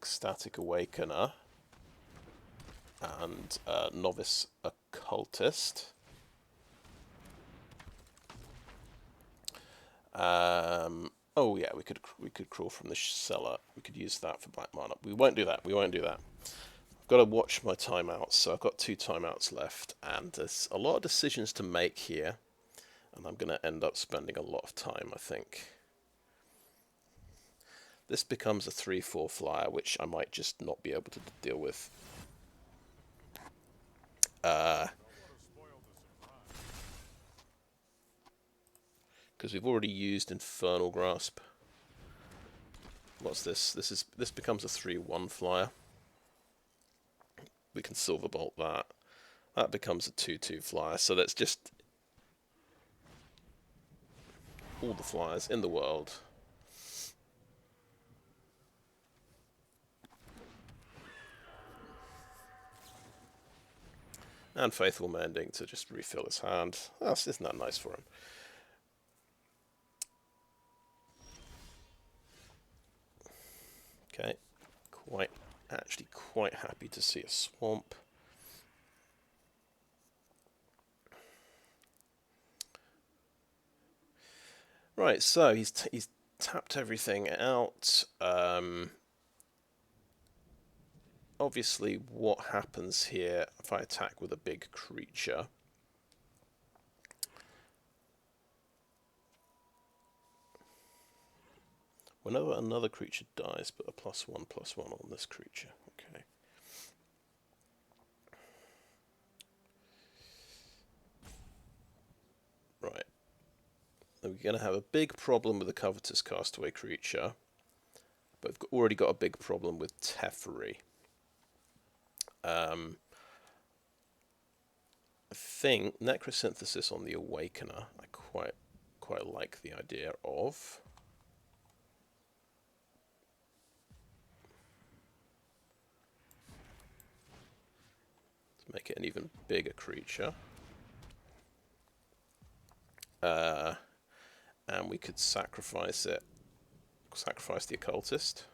Ecstatic Awakener and Novice Occultist. Oh yeah, we could crawl from the cellar. We could use that for black mana. We won't do that. We won't do that. I've got to watch my timeouts. So I've got 2 timeouts left, and there's a lot of decisions to make here, and I'm going to end up spending a lot of time, I think. This becomes a 3/4 flyer, which I might just not be able to deal with. Because we've already used Infernal Grasp. What's this? This becomes a 3/1 flyer. We can Silver Bolt that. That becomes a 2/2 flyer. So that's just all the flyers in the world. And Faithful Mending to just refill his hand. Oh, isn't that nice for him? Okay, actually quite happy to see a swamp. Right, so he's tapped everything out. Obviously, what happens here if I attack with a big creature? Whenever another creature dies, put a +1/+1 on this creature. Okay. Right. We're going to have a big problem with the Covetous Castaway creature, but we've already got a big problem with Teferi. I think Necrosynthesis on the Awakener, I quite like the idea of. Let's make it an even bigger creature. And we could sacrifice it. Sacrifice the Occultist.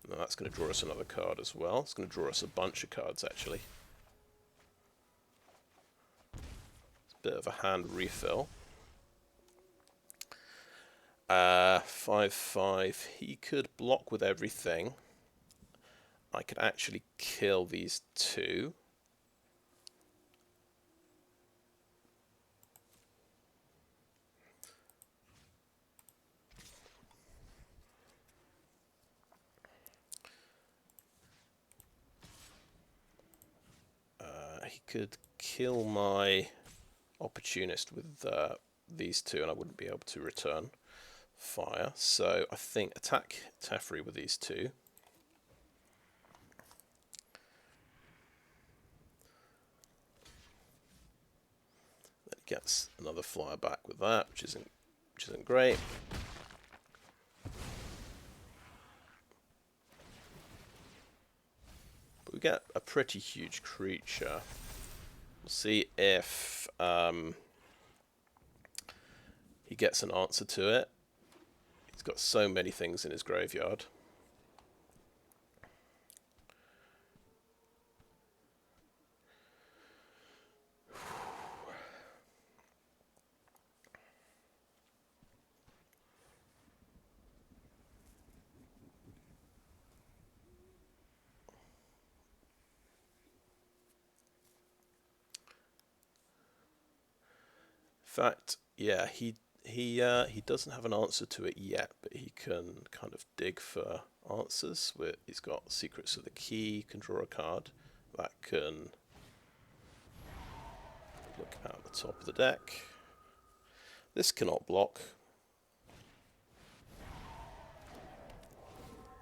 Now that's going to draw us another card as well. It's going to draw us a bunch of cards, actually. It's a bit of a hand refill. 5/5. He could block with everything. I could actually kill these two. He could kill my Opportunist with these two, and I wouldn't be able to return fire. So I think attack Teferi with these two. Then he gets another flyer back with that, which isn't great. But we get a pretty huge creature. We'll see if he gets an answer to it. He's got so many things in his graveyard. In fact, yeah, he doesn't have an answer to it yet, but he can kind of dig for answers. He's got Secrets of the Key, can draw a card that can look at the top of the deck. This cannot block.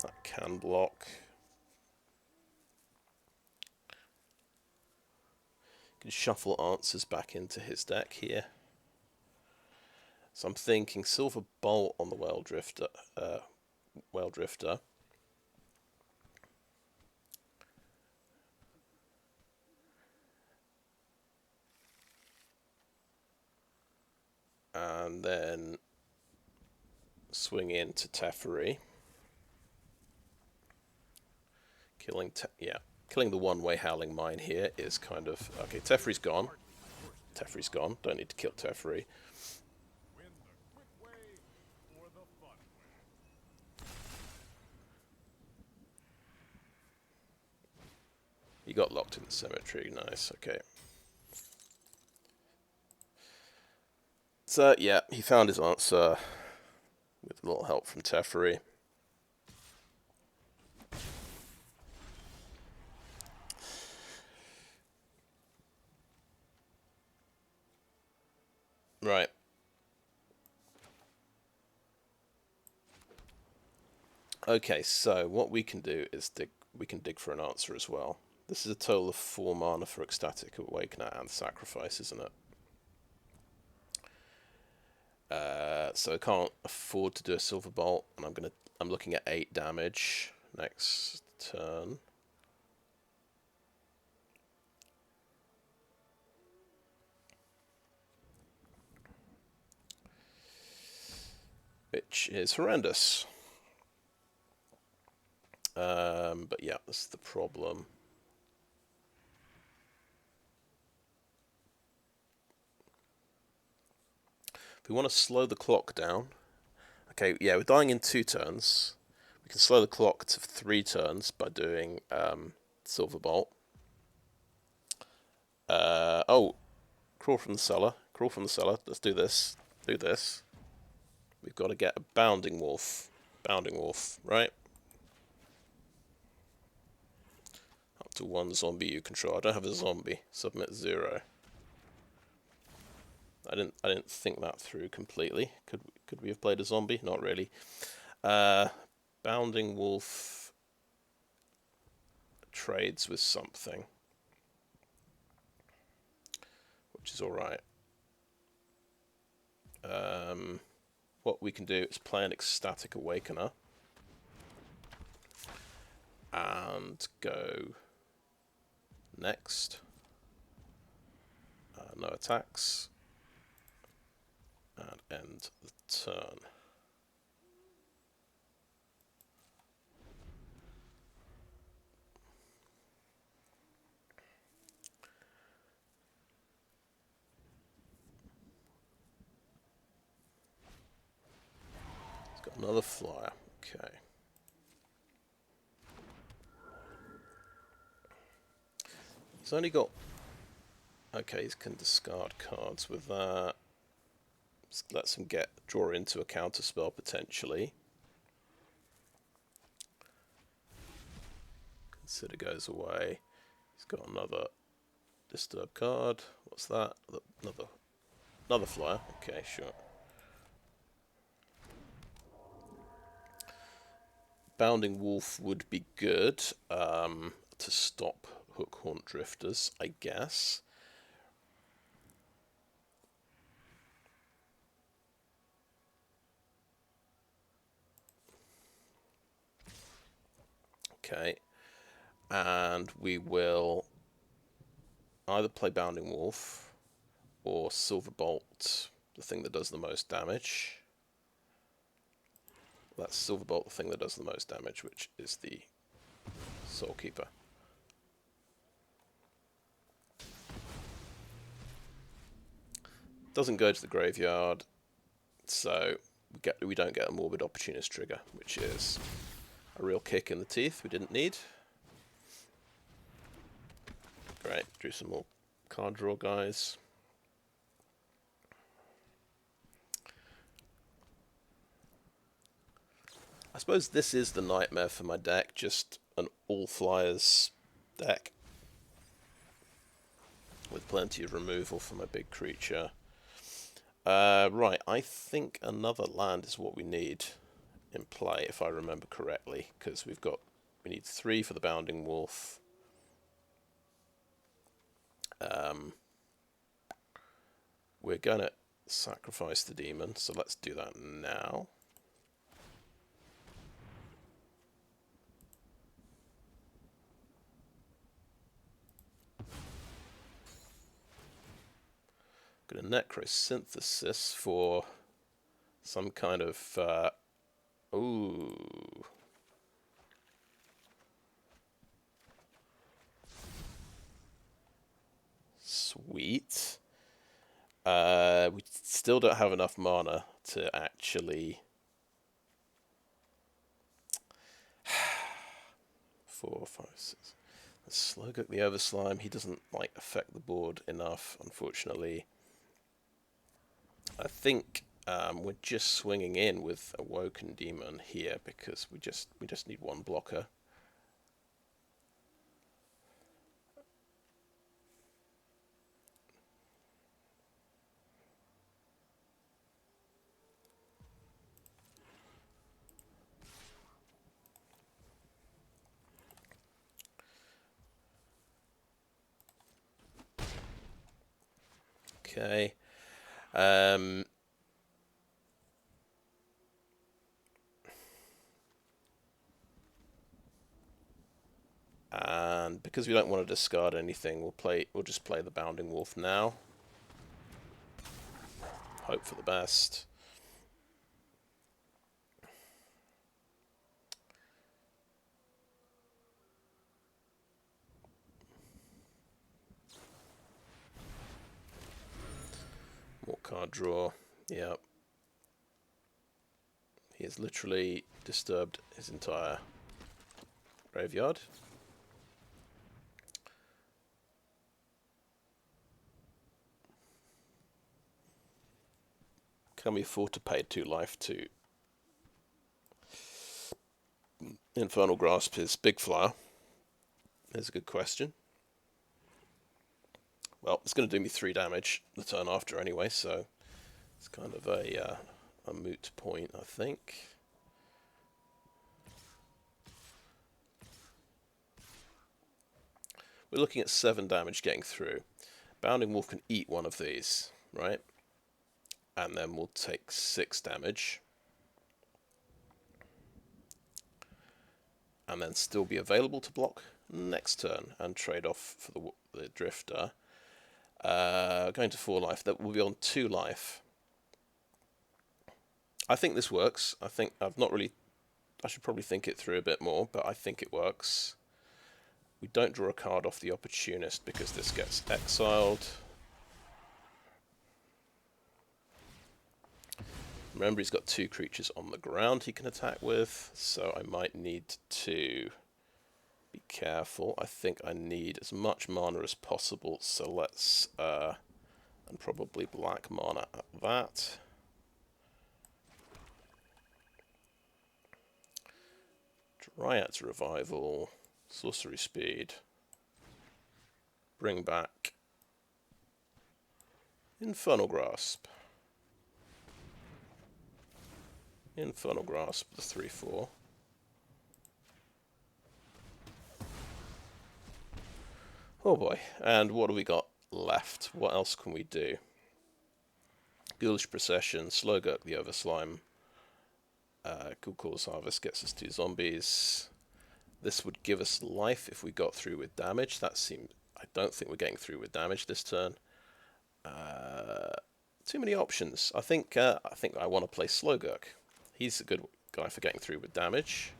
That can block. Can shuffle answers back into his deck here. So I'm thinking Silver Bolt on the Whale Drifter. And then swing into Teferi. Killing the one-way Howling Mine here is kind of... Okay, Teferi's gone. Teferi's gone. Don't need to kill Teferi. He got locked in the cemetery. Nice, okay. So, yeah, he found his answer with a little help from Teferi. Right. Okay, so what we can do is we can dig for an answer as well. This is a total of 4 mana for Ecstatic Awakener and Sacrifice, isn't it? So I can't afford to do a Silver Bolt, and I'm looking at 8 damage next turn. Which is horrendous. But yeah, that's the problem. If we want to slow the clock down... Okay, yeah, we're dying in 2 turns. We can slow the clock to 3 turns by doing Silver Bolt. Oh, crawl from the cellar. Crawl from the cellar. Let's do this. Do this. We've got to get a Bounding Wolf. Bounding Wolf, right? Up to 1 zombie you control. I don't have a zombie. Submit 0. I didn't think that through completely. Could we have played a zombie? Not really. Bounding Wolf trades with something, which is all right. What we can do is play an Ecstatic Awakener and go next. No attacks. And end the turn. Another flyer. Okay. He's only got... Okay, he can discard cards with that. Just lets him draw into a counter spell potentially. Consider goes away. He's got another disturb card. What's that? Another flyer. Okay, sure. Bounding Wolf would be good to stop Hookhorn Drifters, I guess. Okay. And we will either play Bounding Wolf or Silverbolt, the thing that does the most damage. That's Silverbolt, the thing that does the most damage, which is the Soulkeeper. Doesn't go to the graveyard, so we don't get a Morbid Opportunist trigger, which is a real kick in the teeth we didn't need. Great, drew some more card draw, guys. I suppose this is the nightmare for my deck, just an all-flyers deck with plenty of removal for my big creature. Right, I think another land is what we need in play, if I remember correctly, because we need 3 for the Bounding Wolf. We're going to sacrifice the demon, so let's do that now. Got a Necrosynthesis for some kind of... ooh. Sweet. We still don't have enough mana to actually... 4, 5, 6... Slogurk the Overslime, he doesn't affect the board enough, unfortunately. I think we're just swinging in with Awoken Demon here because we just need one blocker. Okay. And because we don't want to discard anything, we'll just play the Bounding Wolf now. Hope for the best. More card draw. Yep. He has literally disturbed his entire graveyard. Can we afford to pay 2 life to Infernal Grasp his big flyer? Is a good question. Well, it's going to do me 3 damage the turn after anyway, so it's kind of a moot point, I think. We're looking at 7 damage getting through. Bounding Wolf can eat one of these, right? And then we'll take 6 damage. And then still be available to block next turn and trade off for the Drifter. Going to 4 life, that will be on 2 life. I think this works. I should probably think it through a bit more, but I think it works. We don't draw a card off the Opportunist because this gets exiled. Remember, he's got 2 creatures on the ground he can attack with, so I might need to be careful. I think I need as much mana as possible, so let's... and probably black mana at that. Dryad's Revival, Sorcery Speed, bring back Infernal Grasp. Infernal Grasp, the 3/4. Oh boy, and what do we got left? What else can we do? Ghoulish Procession, Slogurk the Overslime, Ghoulcaller's Harvest gets us 2 zombies. This would give us life if we got through with damage. That seems... I don't think we're getting through with damage this turn. Too many options. I think I want to play Slogurk. He's a good guy for getting through with damage.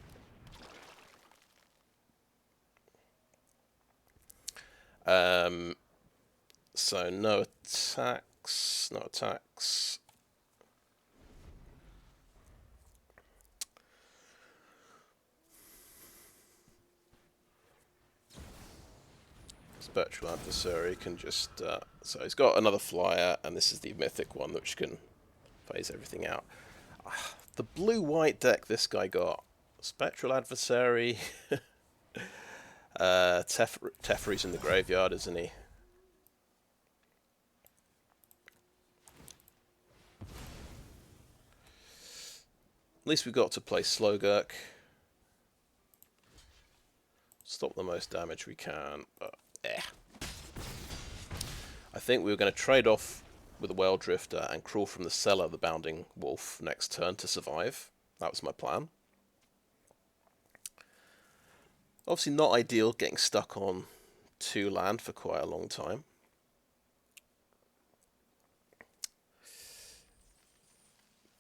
So no attacks. No attacks. Spectral Adversary can just... so he's got another flyer, and this is the mythic one, which can phase everything out. The blue-white deck this guy got. Spectral Adversary. Teferi's in the graveyard, isn't he? At least we got to play Slogurk. Stop the most damage we can, but I think we were going to trade off with a Well Drifter and crawl from the Cellar the Bounding Wolf next turn to survive. That was my plan. Obviously not ideal getting stuck on 2 land for quite a long time.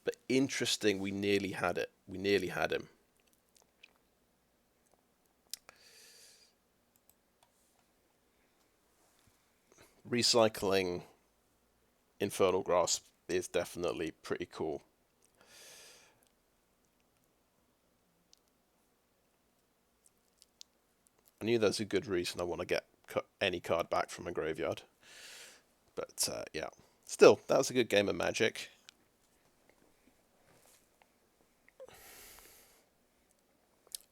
But interesting, we nearly had it. We nearly had him. Recycling Infernal Grasp is definitely pretty cool. I knew there's a good reason I want to get any card back from a graveyard. But yeah, still, that was a good game of Magic.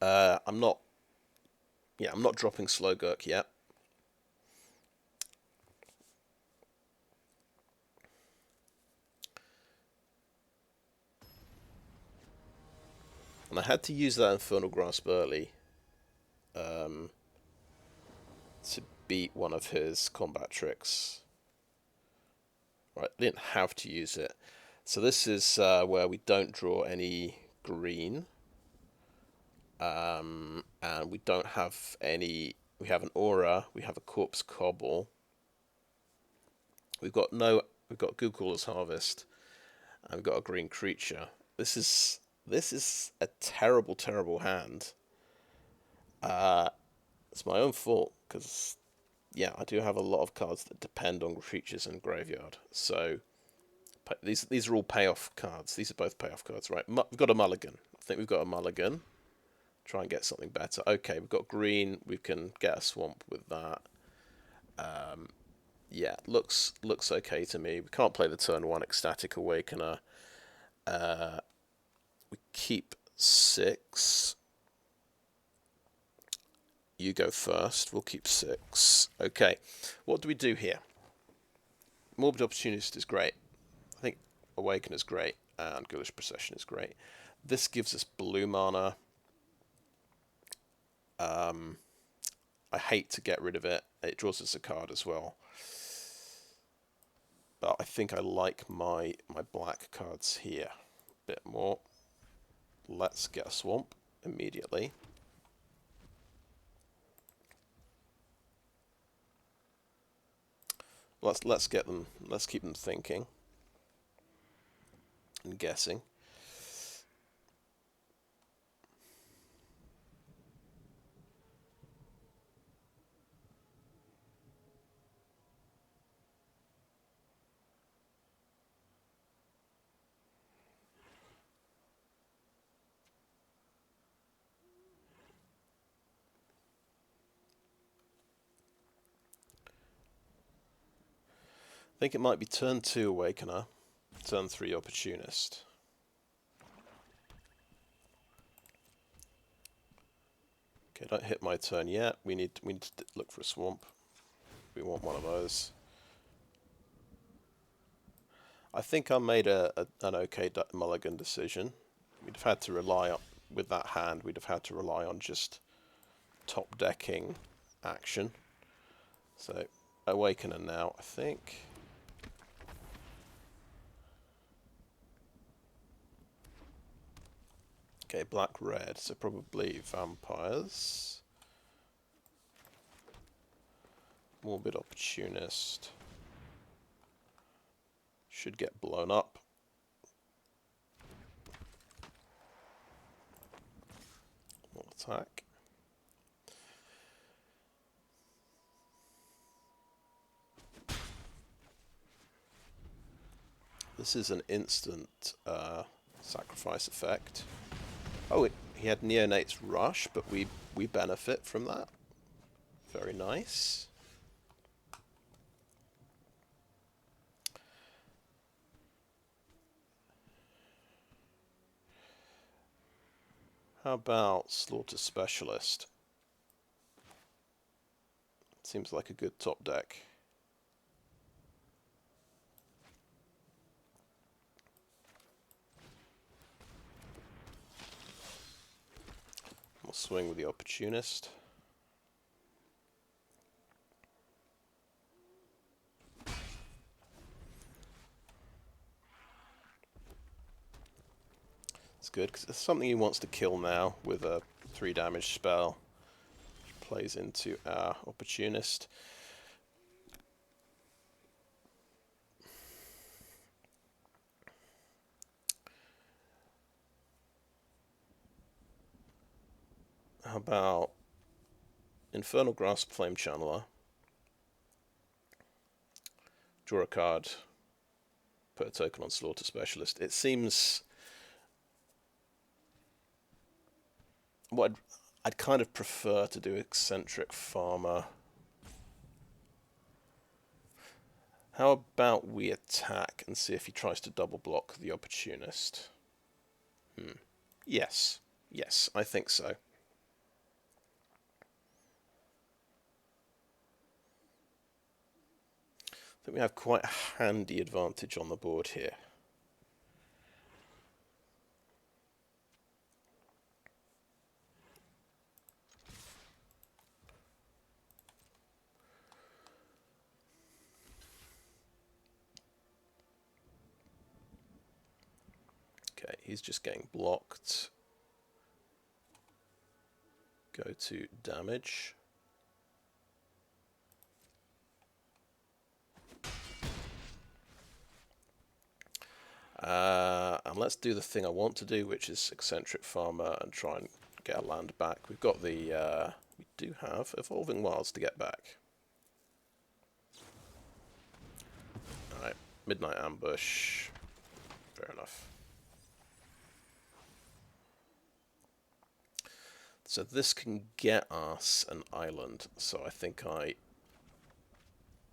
I'm not dropping Slogurk yet. And I had to use that Infernal Grasp early to beat one of his combat tricks. Right, I didn't have to use it. So this is where we don't draw any green. And we don't have any... We have an Aura, we have a Corpse Cobble. We've got Ghoulcaller's Harvest, and we've got a green creature. This is a terrible, terrible hand. It's my own fault, because, yeah, I do have a lot of cards that depend on creatures and graveyard. So, these are all payoff cards. These are both payoff cards, right? We've got a mulligan. I think we've got a mulligan. Try and get something better. Okay, we've got green. We can get a swamp with that. Yeah, looks okay to me. We can't play the turn 1 Ecstatic Awakener. We keep 6. You go first. We'll keep 6. Okay, what do we do here? Morbid Opportunist is great. I think Awakener is great, and Ghoulish Procession is great. This gives us blue mana. I hate to get rid of it. It draws us a card as well. But I think I like my black cards here a bit more. Let's get a swamp immediately. Let's get them. Let's keep them thinking and guessing. think it might be turn 2 Awakener, turn 3 Opportunist. Okay, don't hit my turn yet. We need to look for a swamp. We want one of those. I think I made an okay mulligan decision. We'd have had to rely on, with that hand, we'd have had to rely on just top decking action. So, Awakener now, I think. Okay, black-red, so probably vampires. Morbid Opportunist. Should get blown up. More attack. This is an instant sacrifice effect. Oh, he had Neonate's Rush, but we benefit from that. Very nice. How about Slaughter Specialist? Seems like a good top deck. We'll swing with the Opportunist. It's good because it's something he wants to kill now with a 3 damage spell. Plays into our Opportunist. How about Infernal Grasp, Flame Channeler? Draw a card, put a token on Slaughter Specialist. It seems... what I'd kind of prefer to do Eccentric Farmer. How about we attack and see if he tries to double block the Opportunist? Yes. Yes, I think so. I think we have quite a handy advantage on the board here. Okay, he's just getting blocked. Go to damage. And let's do the thing I want to do, which is Eccentric Farmer and try and get our land back. We've got the... we do have Evolving Wilds to get back. Alright, Midnight Ambush. Fair enough. So this can get us an island, so I think I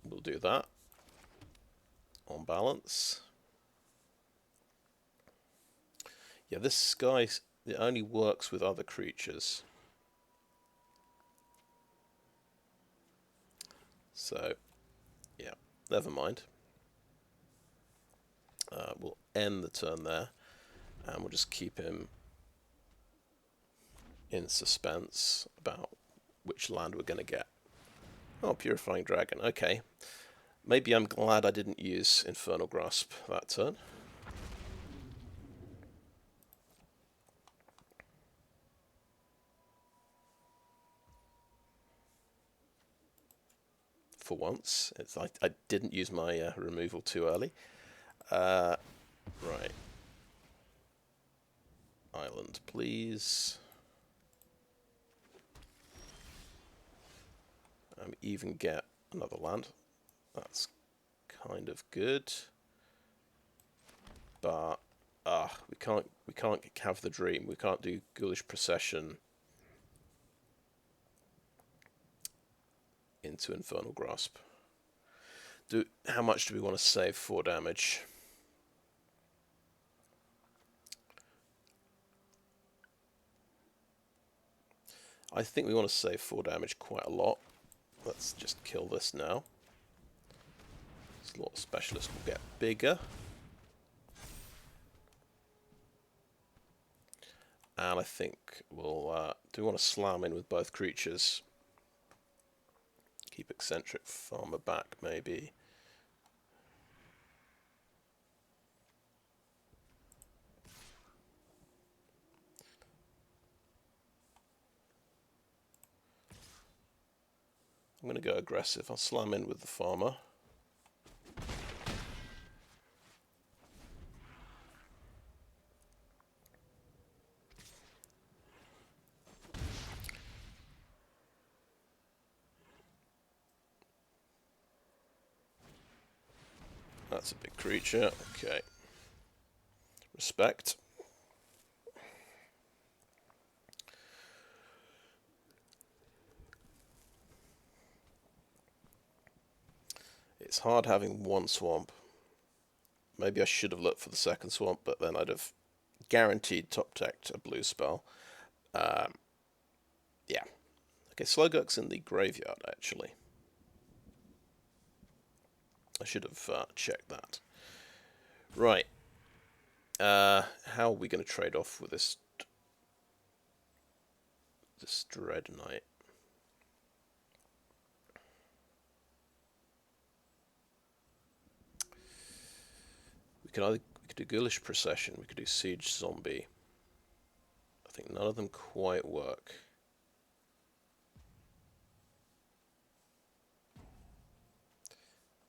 will do that on balance. Yeah, this guy, it only works with other creatures. So, yeah, never mind. We'll end the turn there, and we'll just keep him in suspense about which land we're going to get. Oh, Purifying Dragon, okay. Maybe I'm glad I didn't use Infernal Grasp that turn. For once, I didn't use my removal too early. Right. Island, please. Even get another land. That's kind of good. But we can't have the dream. We can't do Ghoulish Procession into Infernal Grasp. How much do we want to save for damage? I think we want to save 4 damage quite a lot. Let's just kill this now. Slaughter Specialist will get bigger. And I think we'll... do we want to slam in with both creatures? Keep Eccentric Farmer back, maybe. I'm going to go aggressive. I'll slam in with the farmer. That's a big creature. Okay. Respect. It's hard having one swamp. Maybe I should have looked for the second swamp, but then I'd have guaranteed top-decked a blue spell. Yeah. Okay, Slogurk's in the graveyard, actually. I should have checked that. Right. How are we going to trade off with this Dread Knight? We could do Ghoulish Procession, we could do Siege Zombie. I think none of them quite work.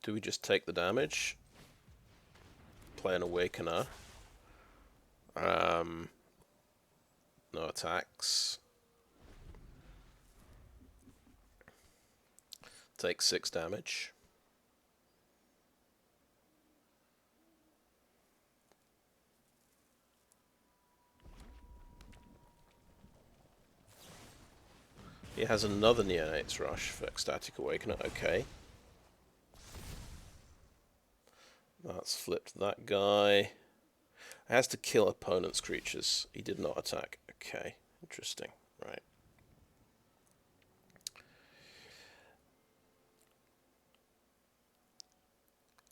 Do we just take the damage? Play an Awakener. No attacks. Take 6 damage. He has another Neonate's Rush for Ecstatic Awakener. Okay. That's flipped that guy. He has to kill opponent's creatures. He did not attack. Okay. Interesting. Right.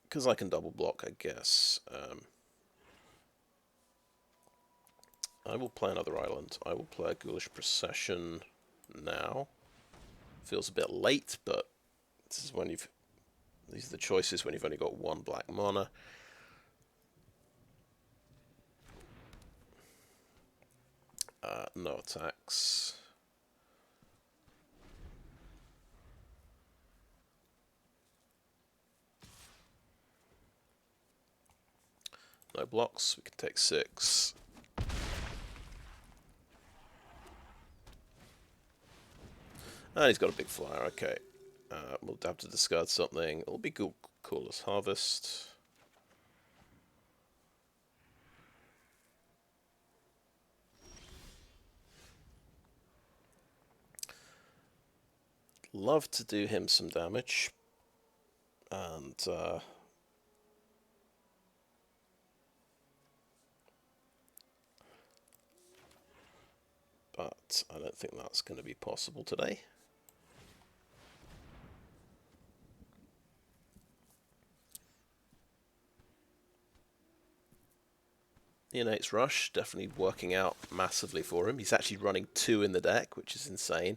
Because I can double block, I guess. I will play another island. I will play a Ghoulish Procession now. Feels a bit late, but this is when these are the choices when you've only got 1 black mana. No attacks. No blocks. We can take 6. And he's got a big flyer. Okay. We'll have to discard something. It'll be Ghoulcaller's Harvest. Love to do him some damage. And but I don't think that's going to be possible today. Neonate's Rush, definitely working out massively for him. He's actually running 2 in the deck, which is insane.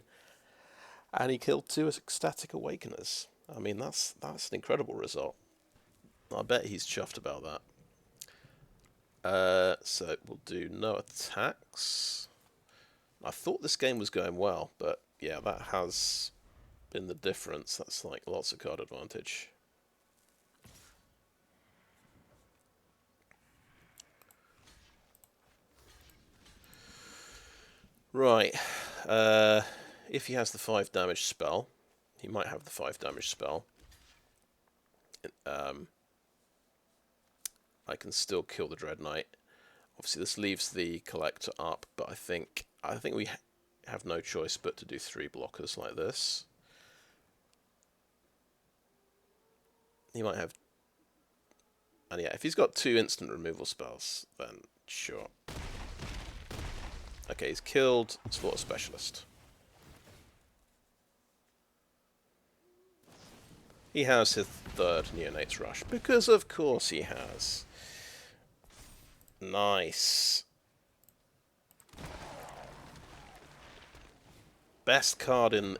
And he killed 2 Ecstatic Awakeners. I mean, that's an incredible result. I bet he's chuffed about that. So we'll do no attacks. I thought this game was going well, but yeah, that has been the difference. That's like lots of card advantage. Right. If he has the 5 damage spell, he might have the 5 damage spell. I can still kill the Dread Knight. Obviously, this leaves the Collector up, but I think we have no choice but to do 3 blockers like this. He might have... And yeah, if he's got 2 instant removal spells, then sure. Okay, he's killed Slaughter Specialist. He has his 3rd Neonate's Rush, because of course he has. Nice. Best card in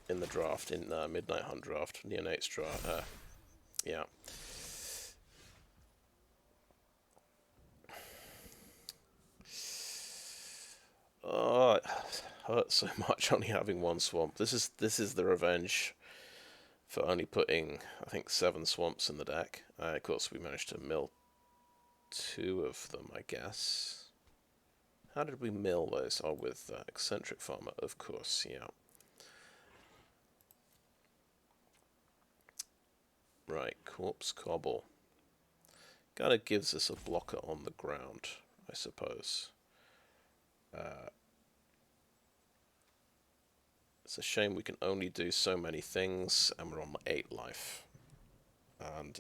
the draft, in Midnight Hunt draft, Neonate's draft. Yeah. Oh, it hurts so much only having 1 swamp. This is the revenge for only putting, I think, 7 swamps in the deck. Of course, we managed to mill 2 of them, I guess. How did we mill those? Oh, with Eccentric Farmer, of course, yeah. Right, Corpse Cobble. Kind of gives us a blocker on the ground, I suppose. It's a shame we can only do so many things, and we're on 8 life. And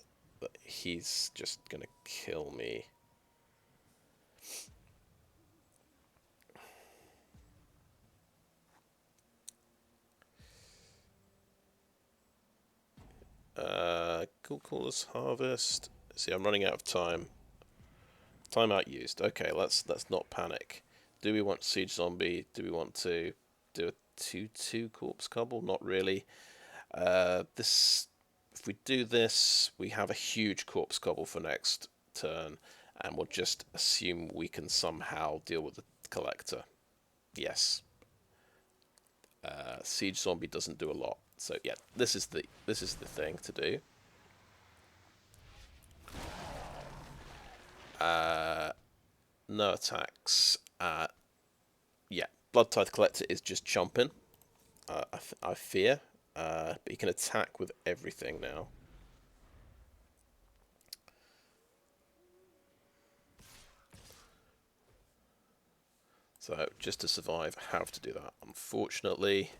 he's just gonna kill me. Ghoulcaller's Harvest. See, I'm running out of time. Timeout used. Okay, let's not panic. Do we want Siege Zombie? Do we want to do a 2/2 Corpse Cobble? Not really. If we do this, we have a huge Corpse Cobble for next turn, and we'll just assume we can somehow deal with the Collector. Yes. Siege Zombie doesn't do a lot, so yeah, this is the thing to do. No attacks. Yeah, Bloodtithe Collector is just chomping. I fear, but he can attack with everything now. So just to survive, I have to do that. Unfortunately.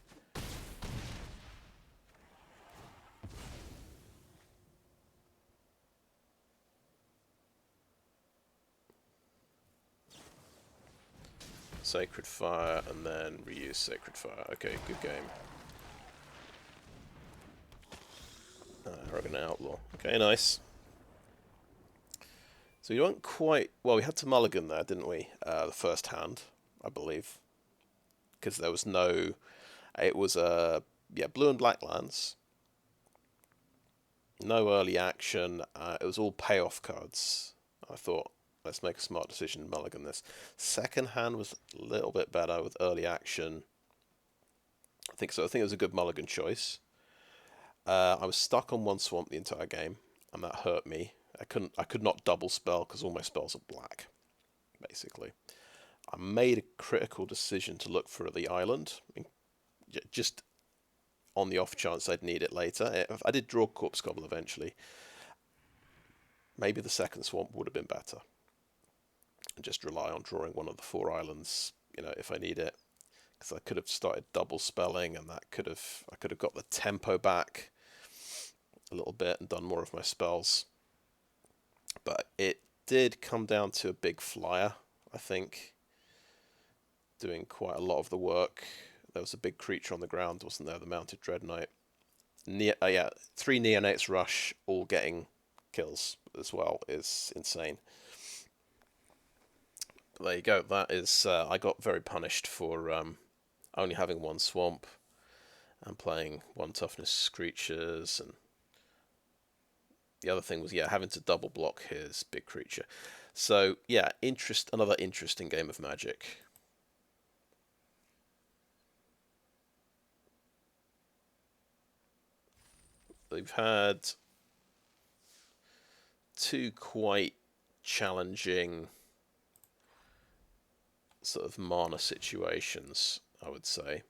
Sacred Fire, and then reuse Sacred Fire. Okay, good game. Arrogant Outlaw. Okay, nice. So we don't quite... Well, we had to mulligan there, didn't we? The first hand, I believe. Because there was no... It was, yeah, blue and black lands. No early action. It was all payoff cards. I thought, let's make a smart decision and mulligan this. Second hand was a little bit better with early action. I think so. I think it was a good mulligan choice. I was stuck on 1 swamp the entire game, and that hurt me. I could not double spell because all my spells are black, basically. I made a critical decision to look for the island, just on the off chance I'd need it later. I did draw Corpse Cobble eventually. Maybe the second swamp would have been better. And just rely on drawing one of the 4 islands, you know, if I need it. Because I could have started double spelling, and I could have got the tempo back a little bit and done more of my spells. But it did come down to a big flyer, I think, doing quite a lot of the work. There was a big creature on the ground, wasn't there? The Mounted Dread Knight. Yeah, 3 Neonates Rush, all getting kills as well, is insane. But there you go. That is, I got very punished for only having 1 swamp and playing 1 toughness creatures, and the other thing was, yeah, having to double block his big creature. So yeah, another interesting game of Magic. We've had 2 quite challenging sort of mana situations, I would say.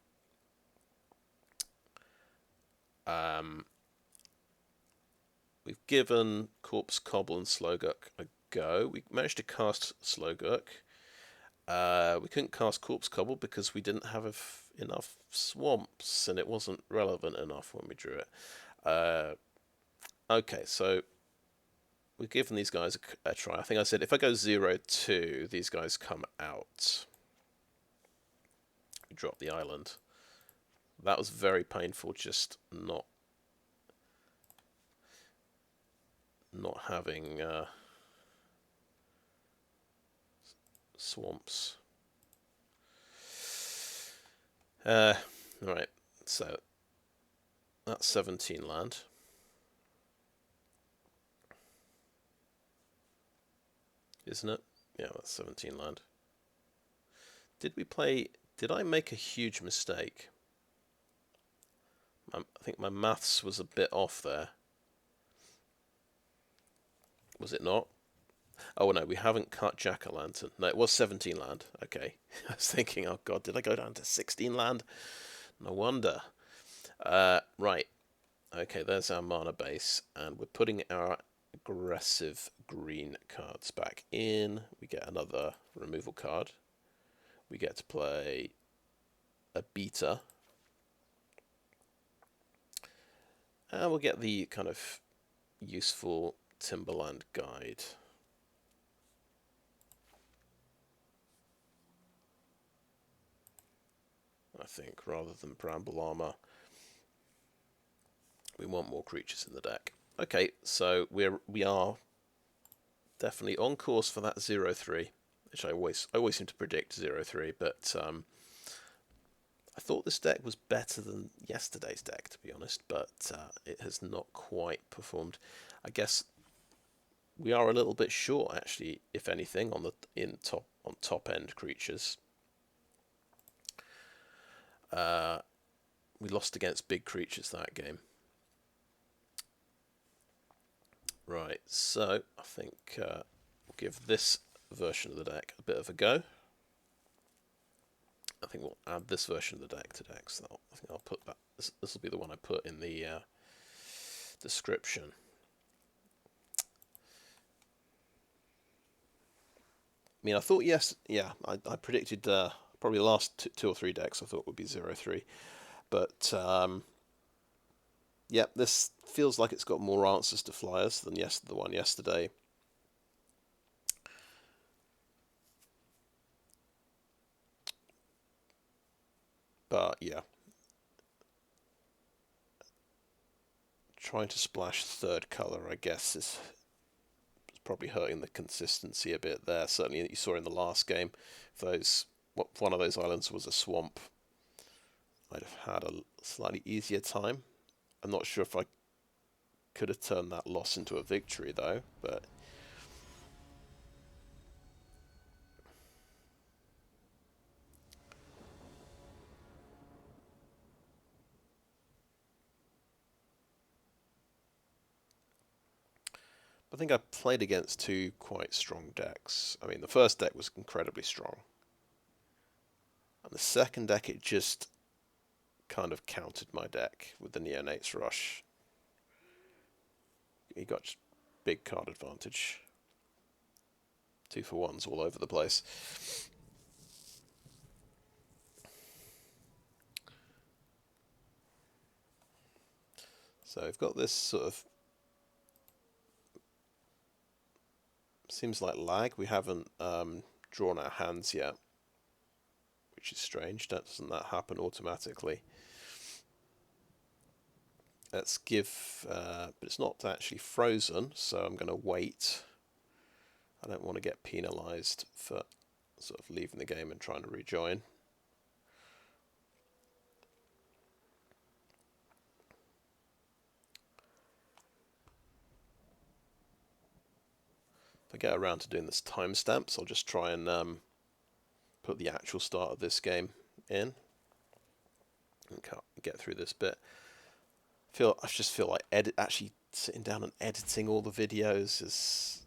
We've given Corpse Cobble and Slogurk a go. We managed to cast Slogurk. We couldn't cast Corpse Cobble because we didn't have enough swamps, and it wasn't relevant enough when we drew it. Okay, so we've given these guys a try. I think I said if I go 0-2, these guys come out. We drop the island. That was very painful, just not having swamps. Right, so that's 17 land. Isn't it? Yeah, that's 17 land. Did I make a huge mistake? I think my maths was a bit off there. Was it not? Oh no, we haven't cut Jack-o'-lantern. No, it was 17 land. Okay. I was thinking, oh god, did I go down to 16 land? No wonder. Right. Okay, there's our mana base, and we're putting our aggressive green cards back in. We get another removal card. We get to play a beta. And we'll get the kind of useful Timberland guide. I think, rather than Bramble Armor. We want more creatures in the deck. Okay, so we are definitely on course for that 0-3, which I always seem to predict 0-3, but I thought this deck was better than yesterday's deck, to be honest, but it has not quite performed. I guess we are a little bit short, actually, if anything, on top end creatures. We lost against big creatures that game. Right, so I think we'll give this version of the deck a bit of a go. I think we'll add this version of the deck to decks. I think I'll put that. This will be the one I put in the description. I mean, I thought I predicted probably the last two or three decks I thought would be 0-3, but yeah, this feels like it's got more answers to flyers than the one yesterday. But yeah, trying to splash third colour, I guess, is probably hurting the consistency a bit there. Certainly, you saw in the last game, if one of those islands was a swamp, I'd have had a slightly easier time. I'm not sure if I could have turned that loss into a victory, though, but I think I played against two quite strong decks. I mean, the first deck was incredibly strong, and the second deck, it just kind of countered my deck with the Neonates Rush. He got big card advantage. 2-for-1s all over the place. So I've got this sort of seems like lag. We haven't drawn our hands yet, which is strange. Doesn't that happen automatically? Let's give, but it's not actually frozen, so I'm going to wait. I don't want to get penalised for sort of leaving the game and trying to rejoin. If I get around to doing this timestamps, I'll just try and put the actual start of this game in and get through this bit. I just feel like actually sitting down and editing all the videos is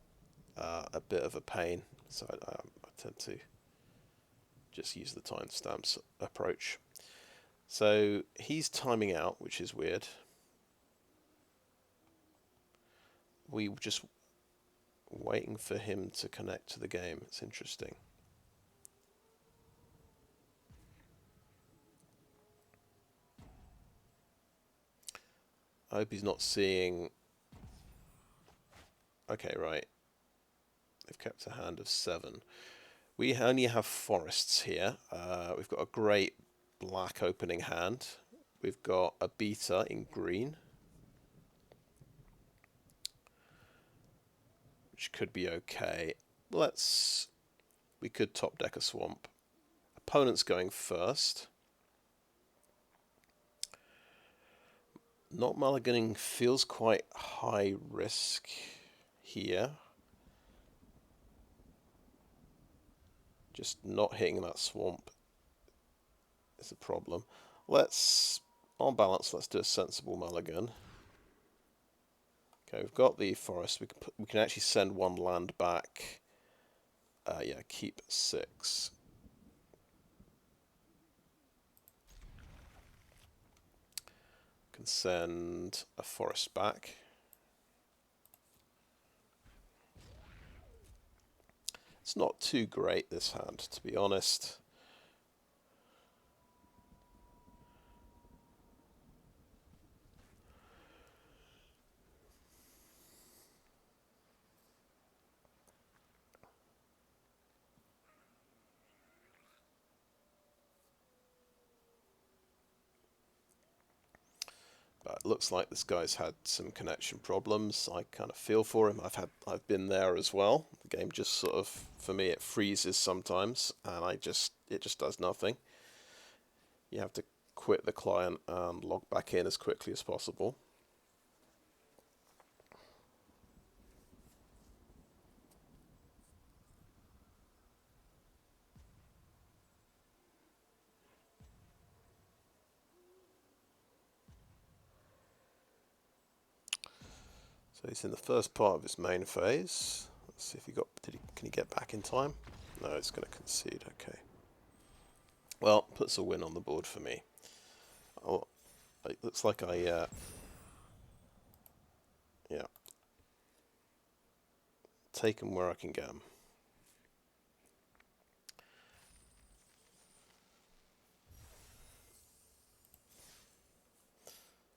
a bit of a pain, so I tend to just use the timestamps approach. So he's timing out, which is weird. We were just waiting for him to connect to the game. It's interesting. I hope he's not seeing Okay, right. They've kept a hand of 7. We only have forests here. We've got a great black opening hand. We've got a beta in green, which could be okay. We could top deck a swamp. Opponent's going first. Not mulliganing feels quite high risk here. Just not hitting that swamp is a problem. On balance, let's do a sensible mulligan. Okay, we've got the forest. We can actually send 1 land back. Yeah, keep 6. Can send a forest back. It's not too great, this hand, to be honest. But it looks like this guy's had some connection problems. I kind of feel for him. I've been there as well. The game just sort of, for me, it freezes sometimes, and it just does nothing. You have to quit the client and log back in as quickly as possible. So he's in the first part of his main phase. Let's see if can he get back in time? No, it's going to concede. Okay. Well, puts a win on the board for me. Oh, it looks like yeah. Take him where I can get him.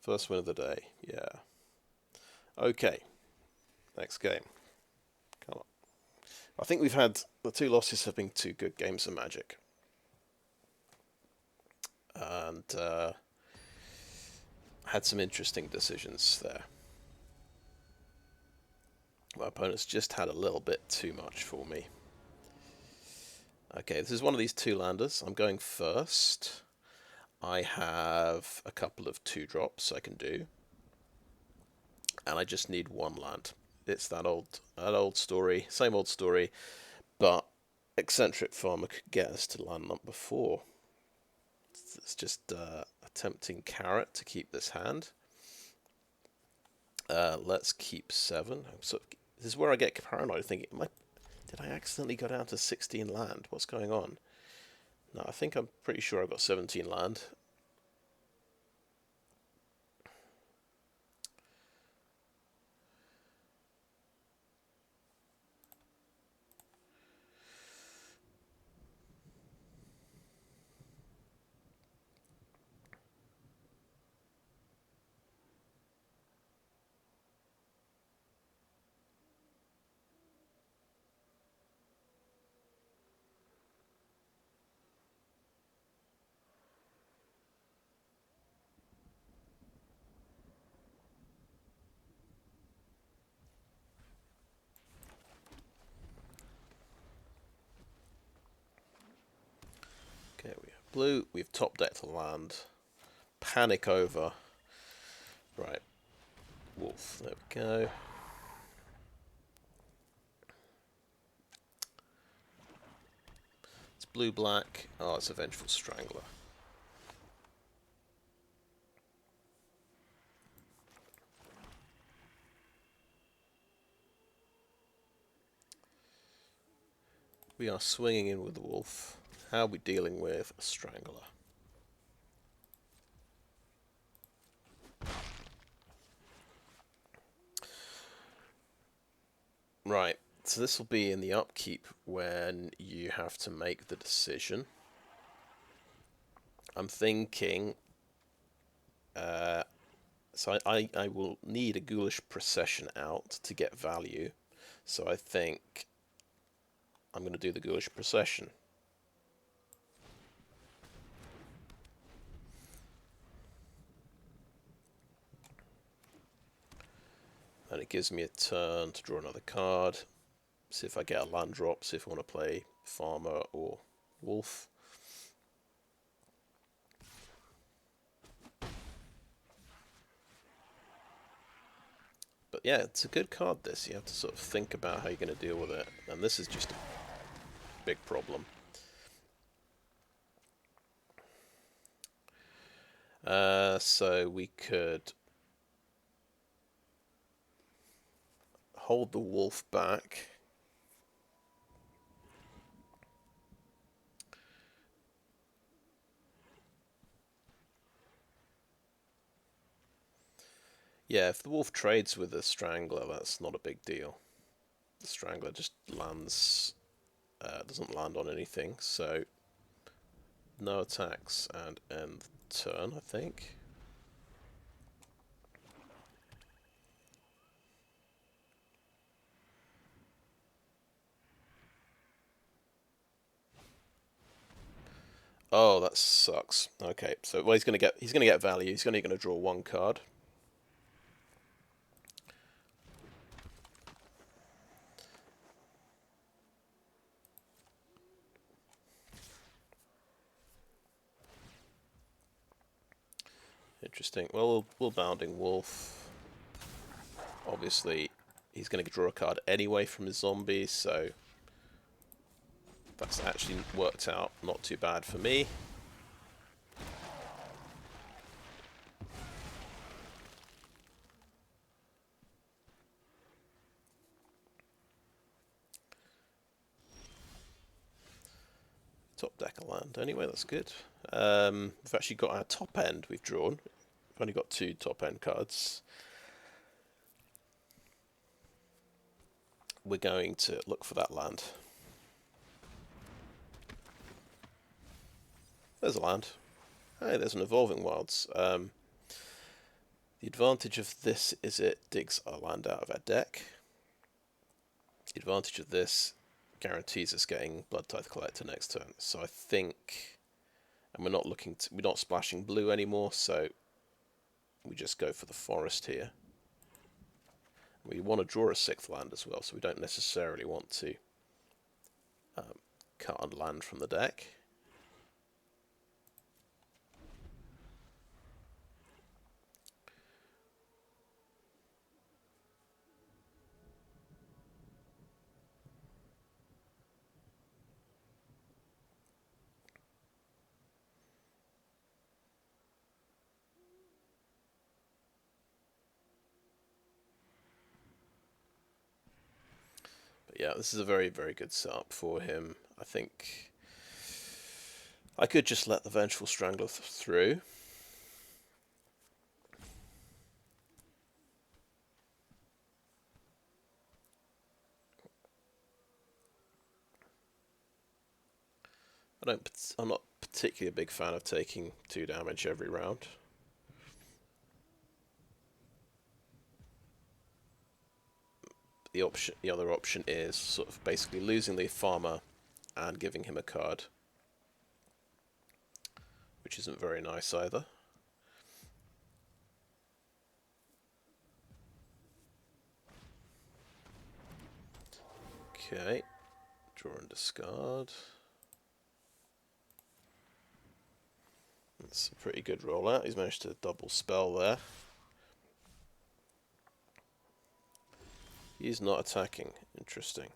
First win of the day. Yeah. Okay. Next game. Come on. I think the 2 losses have been 2 good games of Magic. And had some interesting decisions there. My opponent's just had a little bit too much for me. Okay, this is one of these 2 landers. I'm going first. I have a couple of 2-drops I can do. And I just need 1 land. It's that old story, same old story, but Eccentric Farmer could get us to land number 4. It's just a tempting carrot to keep this hand. Let's keep 7. This is where I get paranoid, thinking, did I accidentally go down to 16 land? What's going on? No, I'm pretty sure I've got 17 land. Okay, we have blue. We've top decked the land. Panic over. Right. Wolf. There we go. It's blue-black. Oh, it's a Vengeful Strangler. We are swinging in with the wolf. How are we dealing with a Strangler? Right, so this will be in the upkeep when you have to make the decision. I'm thinking... so I will need a Ghoulish Procession out to get value. So I think I'm going to do the Ghoulish Procession. And it gives me a turn to draw another card. See if I get a land drop, see if I want to play Farmer or Wolf. But yeah, it's a good card, this. You have to sort of think about how you're going to deal with it. And this is just a big problem. So we could hold the wolf back. Yeah, if the wolf trades with the strangler, that's not a big deal. The strangler just lands, doesn't land on anything, so no attacks and end turn, I think. Oh, that sucks. Okay, so well, he's gonna get value. He's only gonna draw one card. Interesting. Well, we'll Bounding Wolf. Obviously, he's going to draw a card anyway from his zombies, so that's actually worked out not too bad for me. Top deck a land anyway, that's good. We've actually got our top end we've drawn. We've only got 2 top end cards. We're going to look for that land. There's a land. Hey, there's an Evolving Wilds. The advantage of this is it digs a land out of our deck. The advantage of this guarantees us getting Bloodtithe Collector next turn. So I think, and we're not splashing blue anymore, so we just go for the forest here. We want to draw a 6th land as well, so we don't necessarily want to cut on land from the deck. But yeah, this is a very, very good setup for him. I think I could just let the Vengeful Strangler through. I'm not particularly a big fan of taking 2 damage every round. The other option is sort of basically losing the farmer and giving him a card, which isn't very nice either. Okay, draw and discard. That's a pretty good rollout. He's managed to double spell there. He's not attacking. Interesting.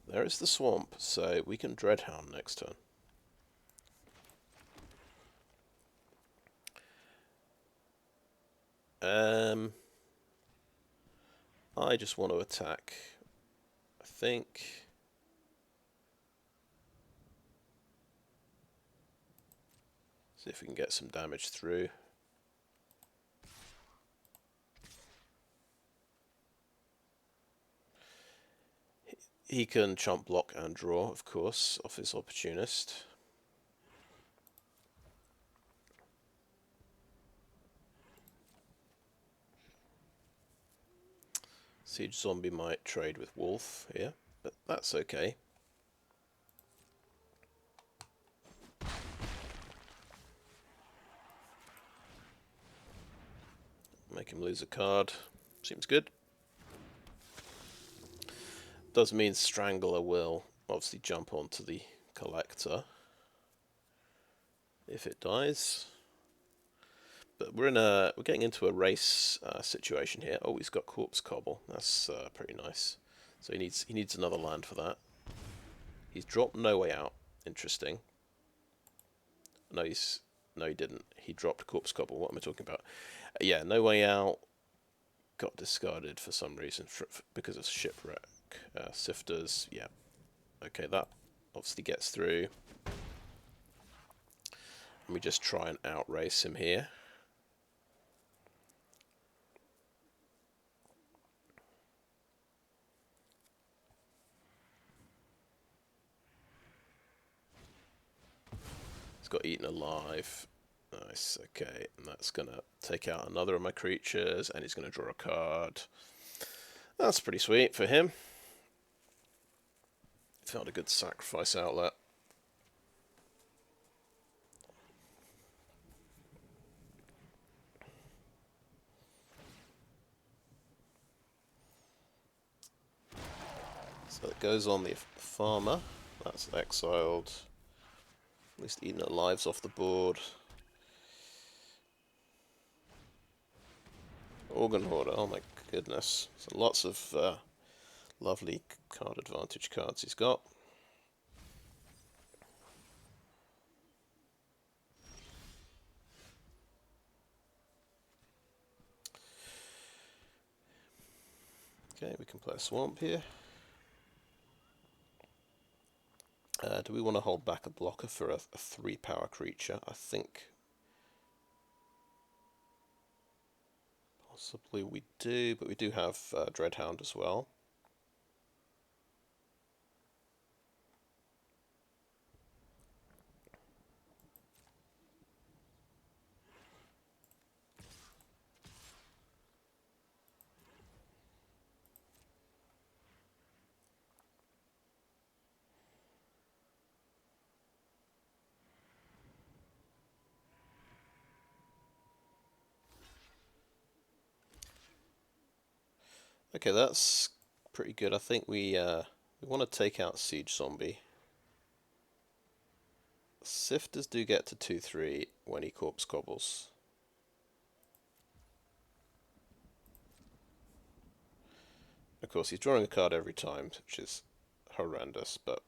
There is the swamp, so we can Dreadhound next turn. I just want to attack, I think. See if we can get some damage through. He can chump block and draw, of course, off his Opportunist. Siege Zombie might trade with Wolf here, but that's okay. Make him lose a card. Seems good. Does mean Strangler will obviously jump onto the Collector if it dies. But we're getting into a race situation here. Oh, he's got Corpse Cobble. That's pretty nice. So he needs another land for that. He's dropped No Way Out. Interesting. No, he didn't. He dropped Corpse Cobble. What am I talking about? Yeah, No Way Out got discarded for some reason because of Shipwreck. Sifters, yeah. Okay, that obviously gets through. And we just try and outrace him here. He's got Eaten Alive. Nice, okay. And that's going to take out another of my creatures, and he's going to draw a card. That's pretty sweet for him. Found a good sacrifice outlet. So it goes on the farmer. That's exiled. At least Eaten Alive's off the board. Organ Hoarder, oh my goodness. So lots of lovely card advantage cards he's got. Okay, we can play a Swamp here. Do we want to hold back a blocker for a 3-power creature? I think possibly we do, but we do have Dreadhound as well. Okay, that's pretty good. I think we want to take out Siege Zombie. Sifters do get to 2/3 when he Corpse Cobbles. Of course, he's drawing a card every time, which is horrendous, but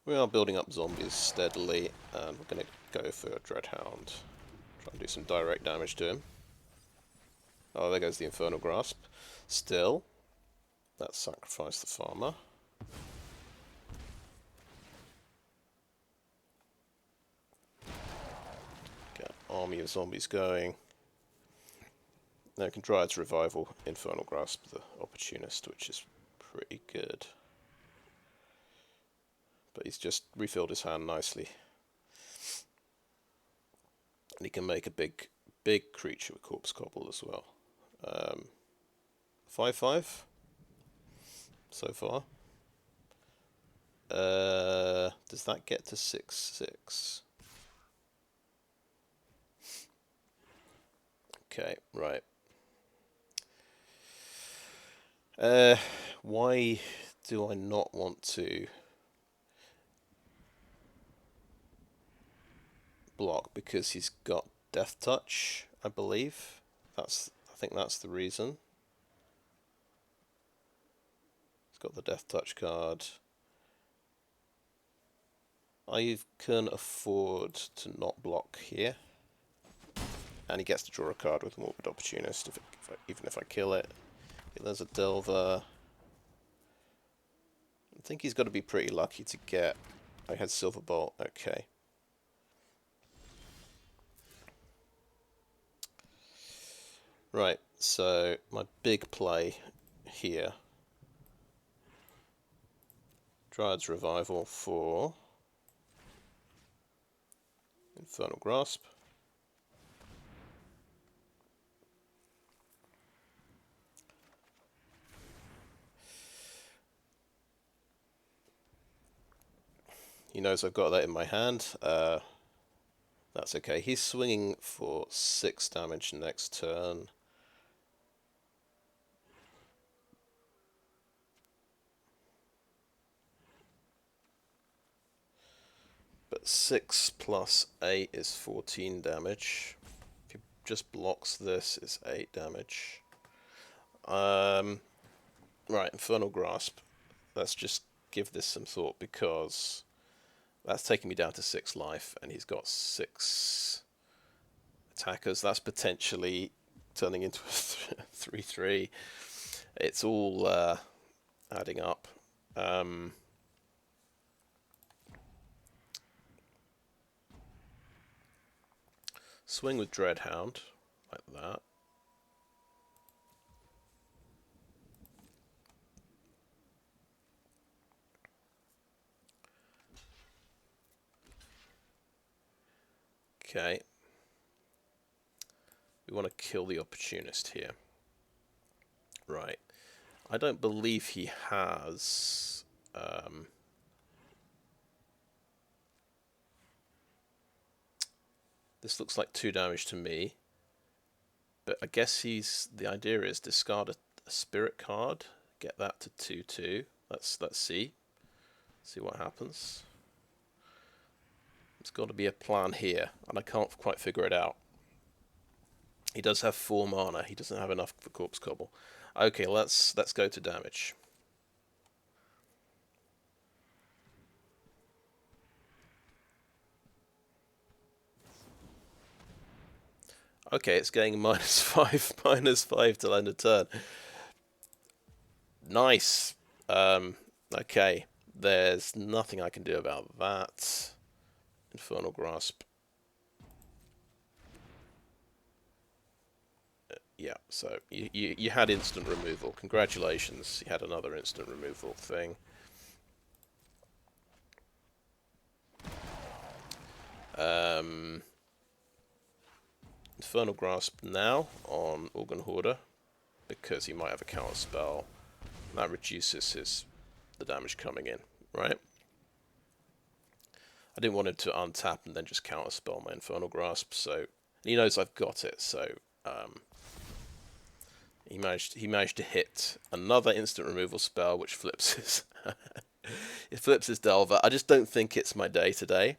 we are building up zombies steadily, and we're going to go for a Dreadhound. Try and do some direct damage to him. Oh, there goes the Infernal Grasp. Still, let's sacrifice the farmer. Get an army of zombies going. Now we can Dryad's Revival, Infernal Grasp, the Opportunist, which is pretty good. But he's just refilled his hand nicely. And he can make a big creature with Corpse Cobble as well. 5/5 so far. Does that get to 6/6? Okay, right. Why do I not want to block? Because he's got Death Touch, I believe. I think that's the reason. He's got the Death Touch card. I can afford to not block here. And he gets to draw a card with Morbid Opportunist, even if I kill it. Okay, there's a Delver. I think he's got to be pretty lucky to get... I had Silver Bolt, okay. Right, so my big play here. Dryad's Revival for Infernal Grasp. He knows I've got that in my hand. That's okay. He's swinging for 6 damage next turn. But 6 plus 8 is 14 damage. If he just blocks this, it's 8 damage. Right, Infernal Grasp. Let's just give this some thought, because that's taking me down to 6 life, and he's got 6 attackers. That's potentially turning into a 3-3. It's all adding up. Swing with Dreadhound, like that. Okay. We want to kill the Opportunist here. Right. I don't believe he has... this looks like 2 damage to me. But I guess the idea is discard a spirit card, get that to 2/2. Let's see. See what happens. There's got to be a plan here, and I can't quite figure it out. He does have 4 mana. He doesn't have enough for Corpse Cobble. Okay, let's go to damage. Okay, it's getting -5 till end of turn. Nice. Okay, there's nothing I can do about that. Infernal Grasp. Yeah, so you had instant removal. Congratulations, you had another instant removal thing. Infernal Grasp now on Organ Hoarder, because he might have a counter spell. That reduces the damage coming in, right? I didn't want him to untap and then just counter spell my Infernal Grasp, so he knows I've got it, so he managed to hit another instant removal spell, which flips his it flips his Delver. I just don't think it's my day today.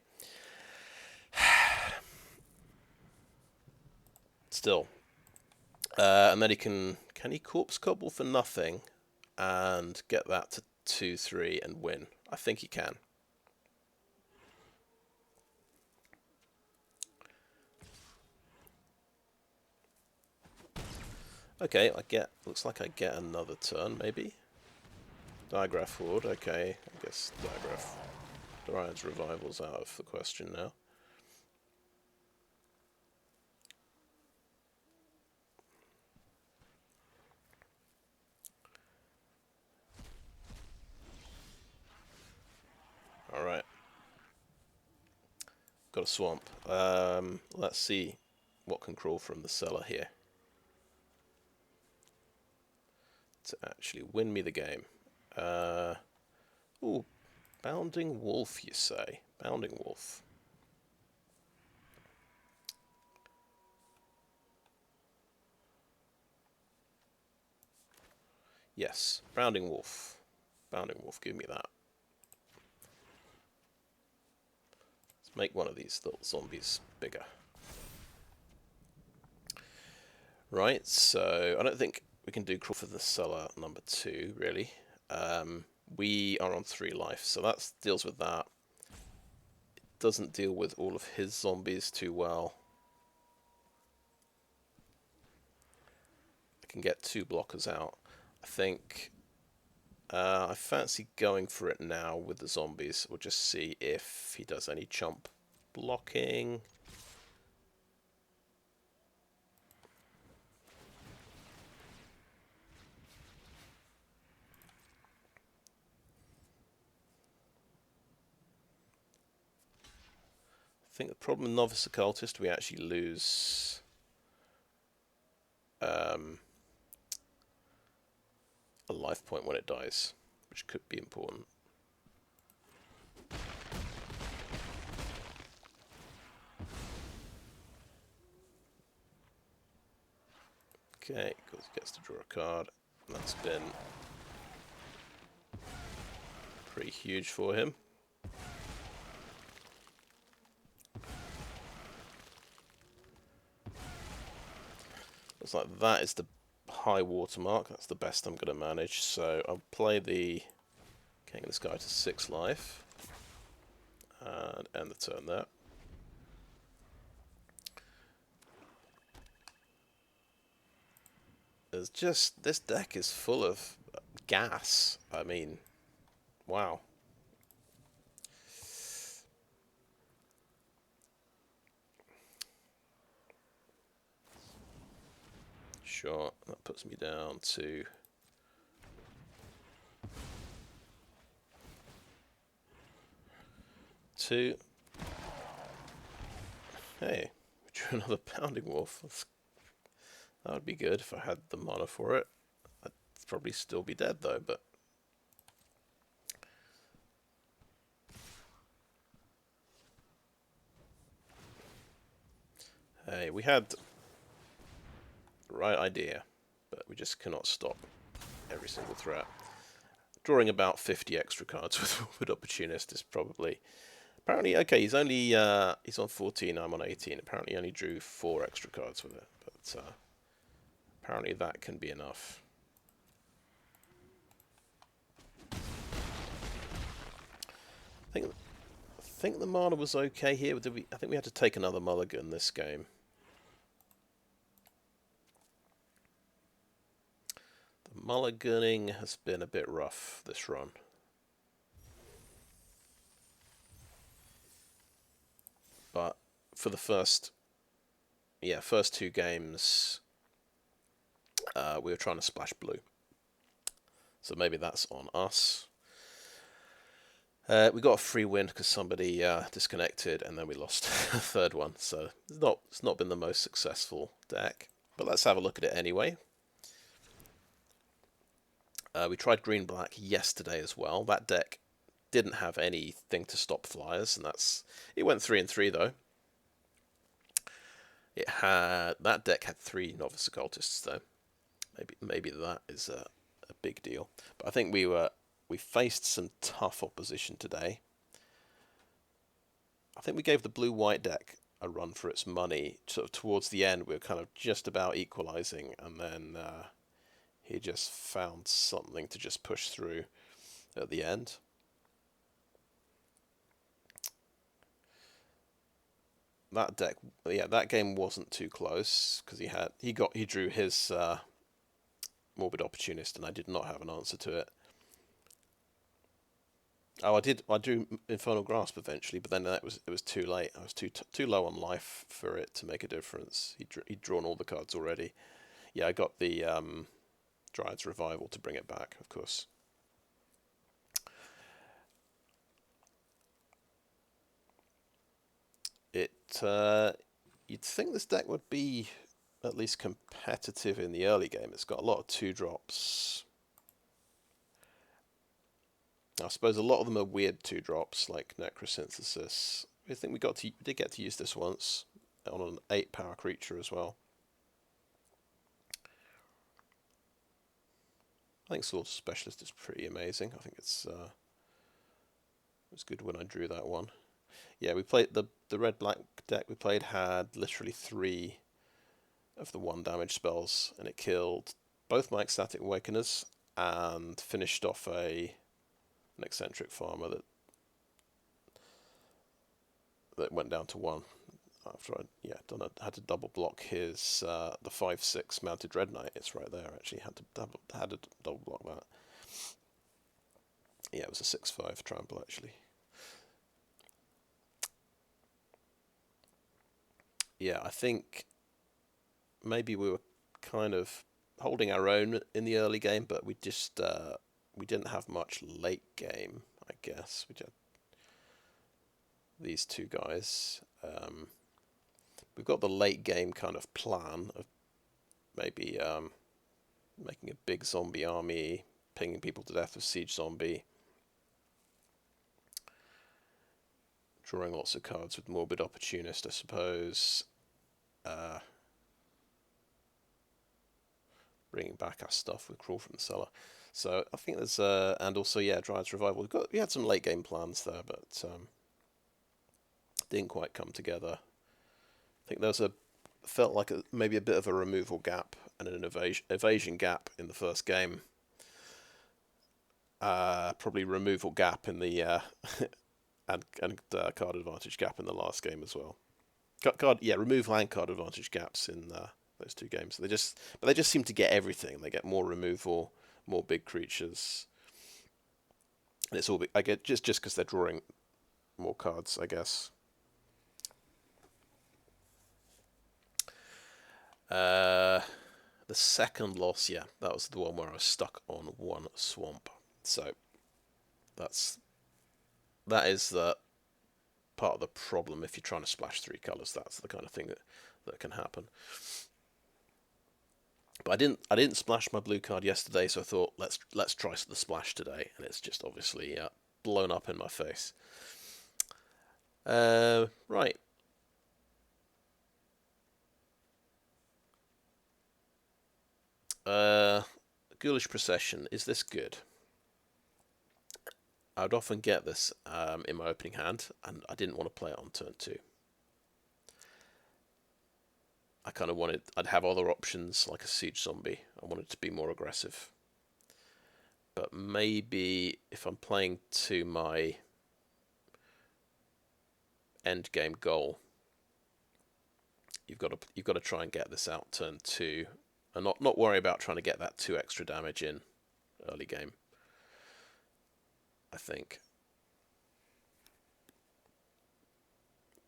Still, and then can he Corpse Cobble for nothing and get that to 2/3 and win? I think he can. Okay, looks like I get another turn, maybe. Digraph Horde, okay, I guess Dryad's Revival's out of the question now. Alright. Got a swamp. Let's see what can crawl from the cellar here to actually win me the game. Ooh, Bounding Wolf, you say? Bounding Wolf. Yes, Bounding Wolf. Bounding Wolf, give me that. Let's make one of these little zombies bigger. Right, so I don't think we can do crawl for the cellar number 2, really. We are on 3 life, so that deals with that. It doesn't deal with all of his zombies too well. I can get 2 blockers out. I think I fancy going for it now with the zombies. We'll just see if he does any chump blocking. think the problem with Novice Occultist, we actually lose a life point when it dies, which could be important. Okay, because he gets to draw a card. That's been pretty huge for him. Looks like that is the high watermark. That's the best I'm going to manage. So I'll play the King of this guy to 6 life and end the turn there. There's just, this deck is full of gas. I mean, wow. Sure, that puts me down to two. Hey, we drew another Pounding Wolf. That would be good if I had the mana for it. I'd probably still be dead though, but hey, we had the right idea, but we just cannot stop every single threat. Drawing about 50 extra cards with Morbid Opportunist is probably... Apparently, okay, he's only he's on 14, I'm on 18. Apparently he only drew 4 extra cards with it, but apparently that can be enough. I think the mana was okay here. I think we had to take another mulligan this game. The mulliganing has been a bit rough this run. But for the first 2 games, we were trying to splash blue. So maybe that's on us. We got a free win because somebody disconnected, and then we lost a third one. So it's not been the most successful deck. But let's have a look at it anyway. We tried green-black yesterday as well. That deck didn't have anything to stop flyers, and it went 3-3 though. That deck had 3 Novice Occultists though. Maybe that is a big deal. But I think we faced some tough opposition today. I think we gave the blue-white deck a run for its money. Sort of towards the end, we were kind of just about equalizing, and then he just found something to just push through at the end. That deck, yeah, that game wasn't too close because he drew his Morbid Opportunist, and I did not have an answer to it. Oh, I drew Infernal Grasp eventually, but then it was too late. I was too low on life for it to make a difference. He'd drawn all the cards already. Yeah, I got the Dryad's Revival to bring it back, of course. You'd think this deck would be at least competitive in the early game. It's got a lot of 2-drops. I suppose a lot of them are weird 2-drops, like Necrosynthesis. I think we did get to use this once on an 8-power creature as well. I think Sword Specialist is pretty amazing. I think it was good when I drew that one. Yeah, we played the red-black deck we played had literally 3 of the 1 damage spells, and it killed both my Ecstatic Awakeners and finished off an Eccentric Farmer that went down to 1 after I had to double block his the 5/6 mounted Red Knight. It's right there. Actually, had to double block that. Yeah, it was a 6/5 trample actually. Yeah, I think maybe we were kind of holding our own in the early game, but we didn't have much late game, I guess. these two guys. We've got the late game kind of plan of maybe making a big zombie army, pinging people to death with siege zombie, drawing lots of cards with Morbid Opportunist, I suppose. Bringing back our stuff with Crawl from the Cellar. So I think there's and also Dryad's Revival. We had some late game plans there, but didn't quite come together. I think felt like maybe a bit of a removal gap and an evasion gap in the first game. Probably removal gap in the and card advantage gap in the last game as well. Removal and card advantage gaps in those two games. They just seem to get everything. They get more removal, more big creatures, and it's all I get just because they're drawing more cards, I guess. The second loss, that was the one where I was stuck on one swamp. So that is the part of the problem if you're trying to splash 3 colours. That's the kind of thing that can happen. But I didn't splash my blue card yesterday, so I thought let's try the splash today, and it's just obviously blown up in my face. Right. Ghoulish Procession. Is this good? I would often get this in my opening hand, and I didn't want to play it on turn 2. I kind of I'd have other options like a siege zombie. I wanted to be more aggressive. But maybe if I'm playing to my end game goal, you've got to try and get this out turn 2, and not worry about trying to get that 2 extra damage in early game. I think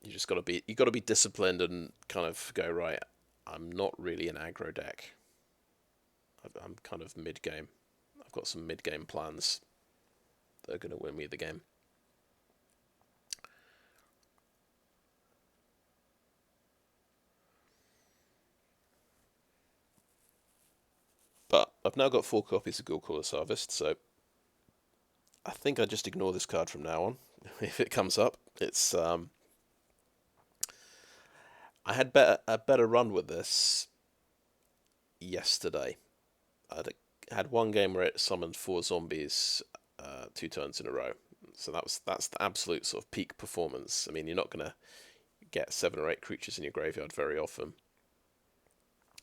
you got to be disciplined and kind of go, right, I'm not really an aggro deck. I'm kind of mid game. I've got some mid game plans that are going to win me the game. But I've now got 4 copies of Ghoulcaller's Harvest, so I think I just ignore this card from now on. If it comes up, it's I had a better run with this yesterday. I had one game where it summoned 4 zombies 2 turns in a row. So that's the absolute sort of peak performance. I mean, you're not going to get 7 or 8 creatures in your graveyard very often.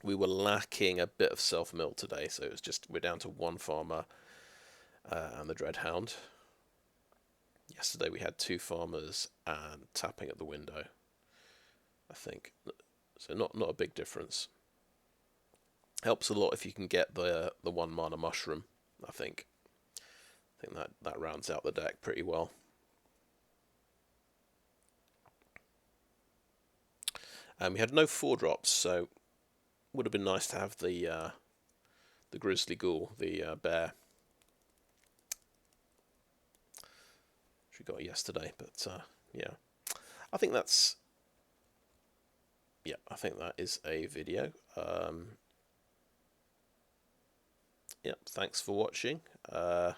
We were lacking a bit of self-mill today, so we're down to 1 farmer and the Dreadhound. Yesterday we had 2 farmers and tapping at the window, I think. So not a big difference. Helps a lot if you can get the 1 mana mushroom, I think. I think that rounds out the deck pretty well. We had no 4-drops, so would have been nice to have the Grizzly Ghoul, the bear, which we got yesterday. But I think that's I think that is a video. Thanks for watching. The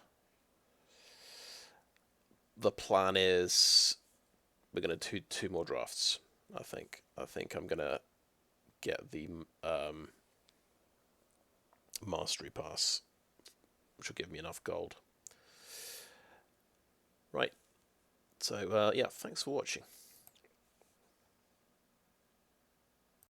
plan is we're going to do 2 more drafts. I think I'm going to get the Mastery Pass, which will give me enough gold. Right. So, thanks for watching.